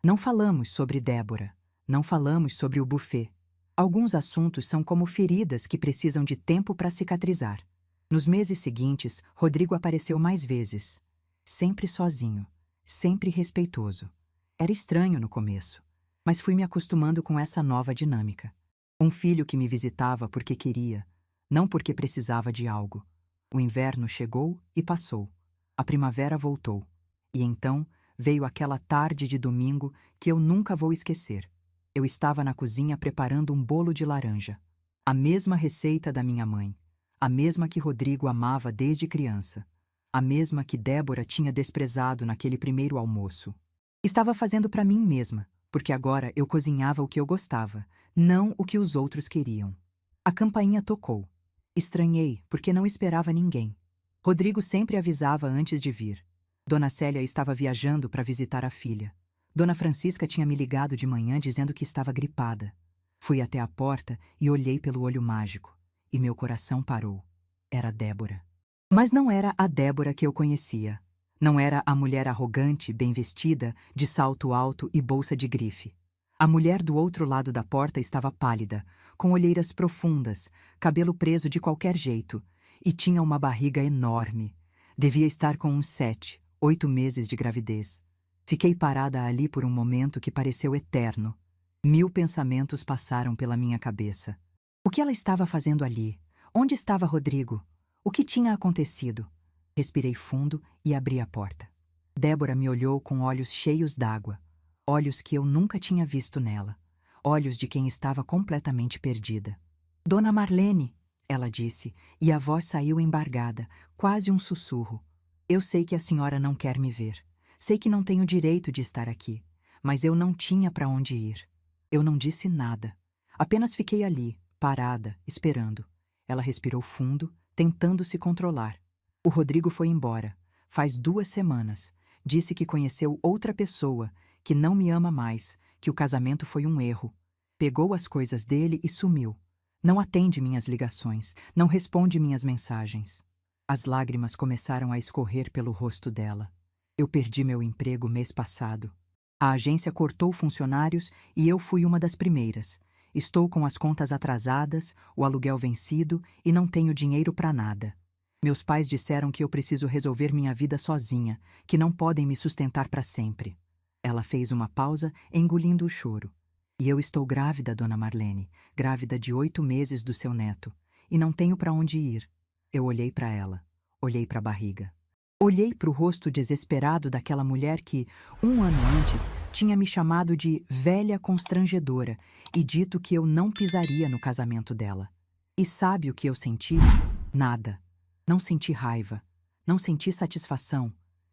Não falamos sobre Débora, não falamos sobre o buffet. Alguns assuntos são como feridas que precisam de tempo para cicatrizar. Nos meses seguintes, Rodrigo apareceu mais vezes. Sempre sozinho, sempre respeitoso. Era estranho no começo, mas fui me acostumando com essa nova dinâmica. Um filho que me visitava porque queria, não porque precisava de algo. O inverno chegou e passou. A primavera voltou. E então veio aquela tarde de domingo que eu nunca vou esquecer. Eu estava na cozinha preparando um bolo de laranja. A mesma receita da minha mãe. A mesma que Rodrigo amava desde criança. A mesma que Débora tinha desprezado naquele primeiro almoço. Estava fazendo para mim mesma, porque agora eu cozinhava o que eu gostava, não o que os outros queriam. A campainha tocou. Estranhei, porque não esperava ninguém. Rodrigo sempre avisava antes de vir. Dona Célia estava viajando para visitar a filha. Dona Francisca tinha me ligado de manhã dizendo que estava gripada. Fui até a porta e olhei pelo olho mágico, e meu coração parou. Era Débora. Mas não era a Débora que eu conhecia. Não era a mulher arrogante, bem vestida, de salto alto e bolsa de grife. A mulher do outro lado da porta estava pálida, com olheiras profundas, cabelo preso de qualquer jeito, e tinha uma barriga enorme. Devia estar com uns 7, 8 meses de gravidez. Fiquei parada ali por um momento que pareceu eterno. 1000 pensamentos passaram pela minha cabeça. O que ela estava fazendo ali? Onde estava Rodrigo? O que tinha acontecido? Respirei fundo e abri a porta. Débora me olhou com olhos cheios d'água, olhos que eu nunca tinha visto nela, olhos de quem estava completamente perdida. Dona Marlene, ela disse, e a voz saiu embargada, quase um sussurro. Eu sei que a senhora não quer me ver. Sei que não tenho direito de estar aqui, mas eu não tinha para onde ir. Eu não disse nada. Apenas fiquei ali, parada, esperando. Ela respirou fundo, tentando se controlar. O Rodrigo foi embora. Faz 2 semanas. Disse que conheceu outra pessoa, que não me ama mais, que o casamento foi um erro. Pegou as coisas dele e sumiu. Não atende minhas ligações, não responde minhas mensagens. As lágrimas começaram a escorrer pelo rosto dela. Eu perdi meu emprego mês passado. A agência cortou funcionários e eu fui uma das primeiras. Estou com as contas atrasadas, o aluguel vencido e não tenho dinheiro para nada. Meus pais disseram que eu preciso resolver minha vida sozinha, que não podem me sustentar para sempre. Ela fez uma pausa, engolindo o choro. E eu estou grávida, Dona Marlene, grávida de 8 meses do seu neto, e não tenho para onde ir. Eu olhei para ela, olhei para a barriga. Olhei para o rosto desesperado daquela mulher que, 1 ano antes, tinha me chamado de velha constrangedora e dito que eu não pisaria no casamento dela. E sabe o que eu senti? Nada. Não senti raiva, não senti satisfação,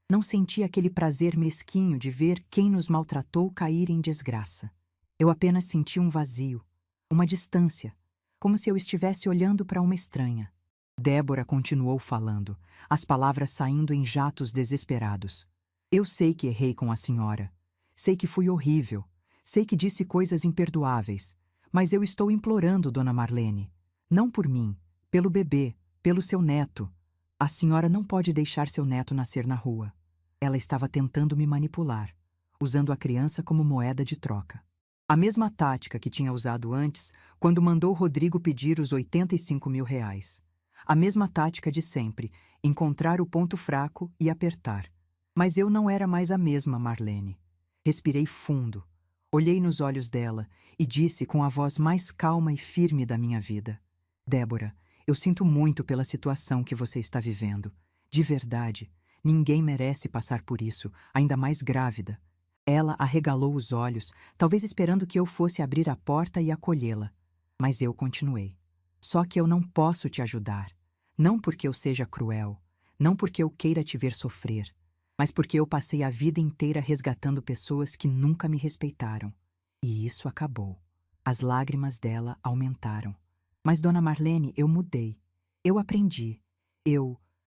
não senti aquele prazer mesquinho de ver quem nos maltratou cair em desgraça. Eu apenas senti um vazio, uma distância, como se eu estivesse olhando para uma estranha. Débora continuou falando, as palavras saindo em jatos desesperados. Eu sei que errei com a senhora. Sei que fui horrível. Sei que disse coisas imperdoáveis. Mas eu estou implorando, Dona Marlene. Não por mim, pelo bebê, pelo seu neto. A senhora não pode deixar seu neto nascer na rua. Ela estava tentando me manipular, usando a criança como moeda de troca. A mesma tática que tinha usado antes, quando mandou Rodrigo pedir os 85 mil reais. A mesma tática de sempre, encontrar o ponto fraco e apertar. Mas eu não era mais a mesma Marlene. Respirei fundo, olhei nos olhos dela e disse com a voz mais calma e firme da minha vida: Débora, eu sinto muito pela situação que você está vivendo. De verdade, ninguém merece passar por isso, ainda mais grávida. Ela arregalou os olhos, talvez esperando que eu fosse abrir a porta e acolhê-la. Mas eu continuei. Só que eu não posso te ajudar. Não porque eu seja cruel, não porque eu queira te ver sofrer, mas porque eu passei a vida inteira resgatando pessoas que nunca me respeitaram. E isso acabou. As lágrimas dela aumentaram. Mas, Dona Marlene, eu mudei. Eu aprendi.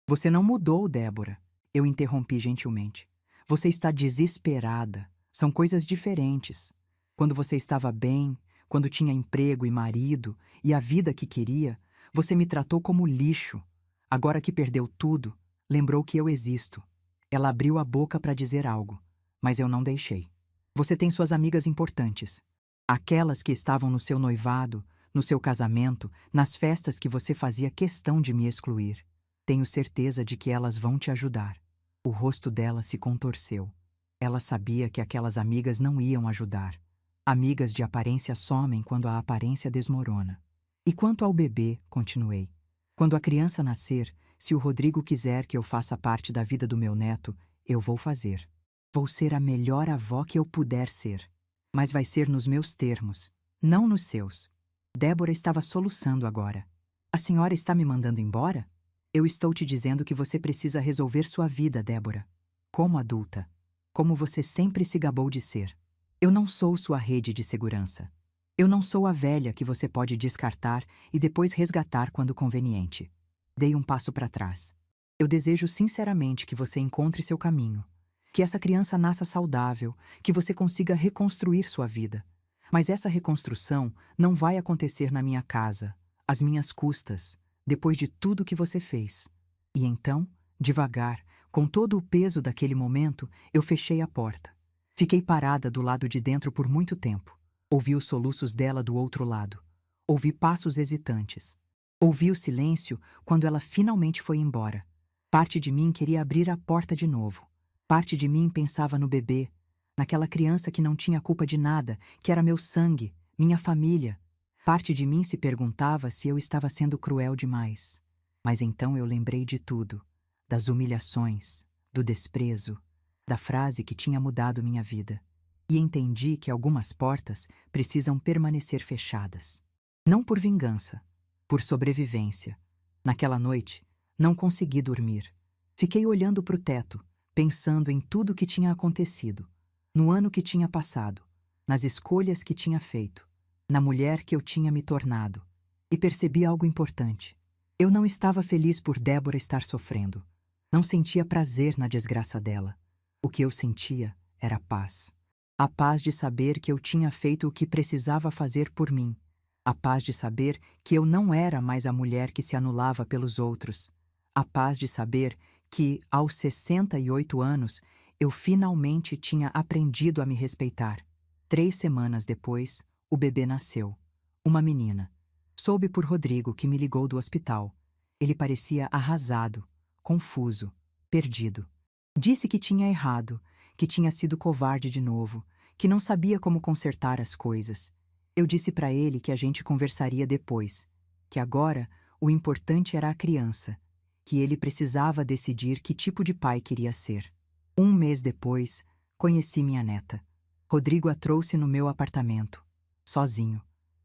Você não mudou, Débora. Eu interrompi gentilmente. Você está desesperada. São coisas diferentes. Quando você estava bem, quando tinha emprego e marido e a vida que queria, você me tratou como lixo. Agora que perdeu tudo, lembrou que eu existo. Ela abriu a boca para dizer algo, mas eu não deixei. Você tem suas amigas importantes. Aquelas que estavam no seu noivado, no seu casamento, nas festas que você fazia questão de me excluir. Tenho certeza de que elas vão te ajudar. O rosto dela se contorceu. Ela sabia que aquelas amigas não iam ajudar. Amigas de aparência somem quando a aparência desmorona. E quanto ao bebê, continuei. Quando a criança nascer, se o Rodrigo quiser que eu faça parte da vida do meu neto, eu vou fazer. Vou ser a melhor avó que eu puder ser. Mas vai ser nos meus termos, não nos seus. Débora estava soluçando agora. A senhora está me mandando embora? Eu estou te dizendo que você precisa resolver sua vida, Débora. Como adulta. como você sempre se gabou de ser. Eu não sou sua rede de segurança. Eu não sou a velha que você pode descartar e depois resgatar quando conveniente. Dei um passo para trás. Eu desejo sinceramente que você encontre seu caminho, que essa criança nasça saudável, que você consiga reconstruir sua vida. Mas essa reconstrução não vai acontecer na minha casa, às minhas custas, depois de tudo que você fez. E então, devagar, com todo o peso daquele momento, eu fechei a porta. Fiquei parada do lado de dentro por muito tempo. Ouvi os soluços dela do outro lado. Ouvi passos hesitantes. Ouvi o silêncio quando ela finalmente foi embora. Parte de mim queria abrir a porta de novo. Parte de mim pensava no bebê, naquela criança que não tinha culpa de nada, que era meu sangue, minha família. Parte de mim se perguntava se eu estava sendo cruel demais. Mas então eu lembrei de tudo, das humilhações, do desprezo, da frase que tinha mudado minha vida. E entendi que algumas portas precisam permanecer fechadas. Não por vingança, por sobrevivência. Naquela noite, não consegui dormir. Fiquei olhando para o teto, pensando em tudo que tinha acontecido, no ano que tinha passado, nas escolhas que tinha feito, na mulher que eu tinha me tornado. E percebi algo importante. Eu não estava feliz por Débora estar sofrendo. Não sentia prazer na desgraça dela. O que eu sentia era paz. A paz de saber que eu tinha feito o que precisava fazer por mim. A paz de saber que eu não era mais a mulher que se anulava pelos outros. A paz de saber que, aos 68 anos, eu finalmente tinha aprendido a me respeitar. 3 semanas depois, o bebê nasceu. Uma menina. Soube por Rodrigo, que me ligou do hospital. Ele parecia arrasado, confuso, perdido. Disse que tinha errado, que tinha sido covarde de novo, que não sabia como consertar as coisas. Eu disse para ele que a gente conversaria depois, que agora o importante era a criança, que ele precisava decidir que tipo de pai queria ser. 1 mês depois, conheci minha neta. Rodrigo a trouxe no meu apartamento, sozinho.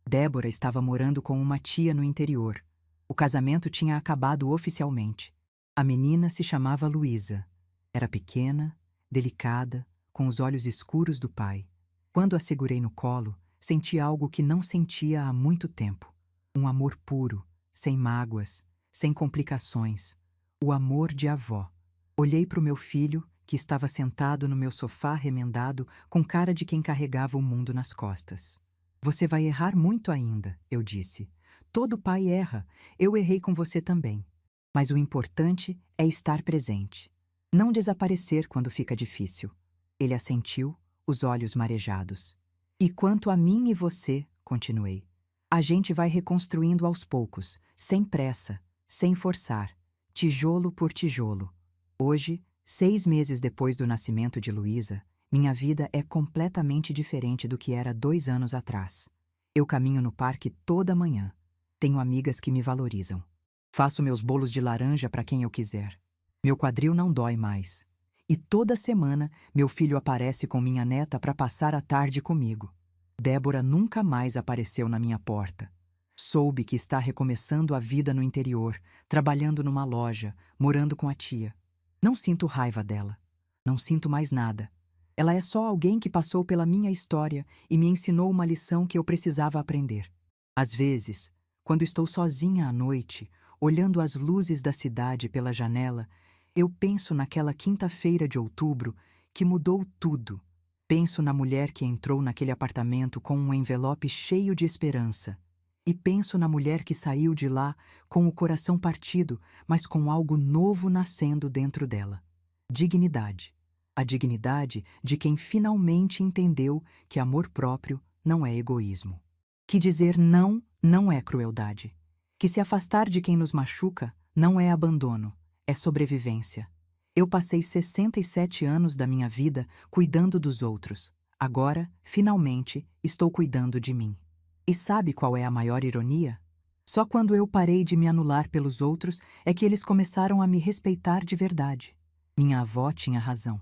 Débora estava morando com uma tia no interior. O casamento tinha acabado oficialmente. A menina se chamava Luísa. Era pequena, delicada, com os olhos escuros do pai. Quando a segurei no colo, senti algo que não sentia há muito tempo. Um amor puro, sem mágoas, sem complicações. O amor de avó. Olhei para o meu filho, que estava sentado no meu sofá remendado, com cara de quem carregava o mundo nas costas. Você vai errar muito ainda, eu disse. Todo pai erra. Eu errei com você também. Mas o importante é estar presente. Não desaparecer quando fica difícil. Ele assentiu, os olhos marejados. E quanto a mim e você, continuei, a gente vai reconstruindo aos poucos, sem pressa, sem forçar, tijolo por tijolo. Hoje, 6 meses depois do nascimento de Luísa, minha vida é completamente diferente do que era 2 anos atrás. Eu caminho no parque toda manhã. Tenho amigas que me valorizam. Faço meus bolos de laranja para quem eu quiser. Meu quadril não dói mais. E toda semana, meu filho aparece com minha neta para passar a tarde comigo. Débora nunca mais apareceu na minha porta. Soube que está recomeçando a vida no interior, trabalhando numa loja, morando com a tia. Não sinto raiva dela. Não sinto mais nada. Ela é só alguém que passou pela minha história e me ensinou uma lição que eu precisava aprender. Às vezes, quando estou sozinha à noite, olhando as luzes da cidade pela janela, eu penso naquela quinta-feira de outubro que mudou tudo. Penso na mulher que entrou naquele apartamento com um envelope cheio de esperança. E penso na mulher que saiu de lá com o coração partido, mas com algo novo nascendo dentro dela. Dignidade. A dignidade de quem finalmente entendeu que amor próprio não é egoísmo. Que dizer não não é crueldade. Que se afastar de quem nos machuca não é abandono, é sobrevivência. Eu passei 67 anos da minha vida cuidando dos outros. Agora, finalmente, estou cuidando de mim. E sabe qual é a maior ironia? Só quando eu parei de me anular pelos outros é que eles começaram a me respeitar de verdade. Minha avó tinha razão.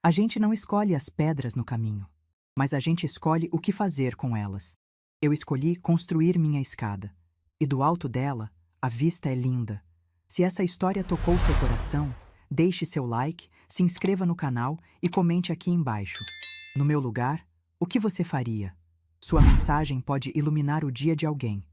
A gente não escolhe as pedras no caminho, mas a gente escolhe o que fazer com elas. Eu escolhi construir minha escada. E do alto dela, a vista é linda. Se essa história tocou seu coração, deixe seu like, se inscreva no canal e comente aqui embaixo. No meu lugar, o que você faria? Sua mensagem pode iluminar o dia de alguém.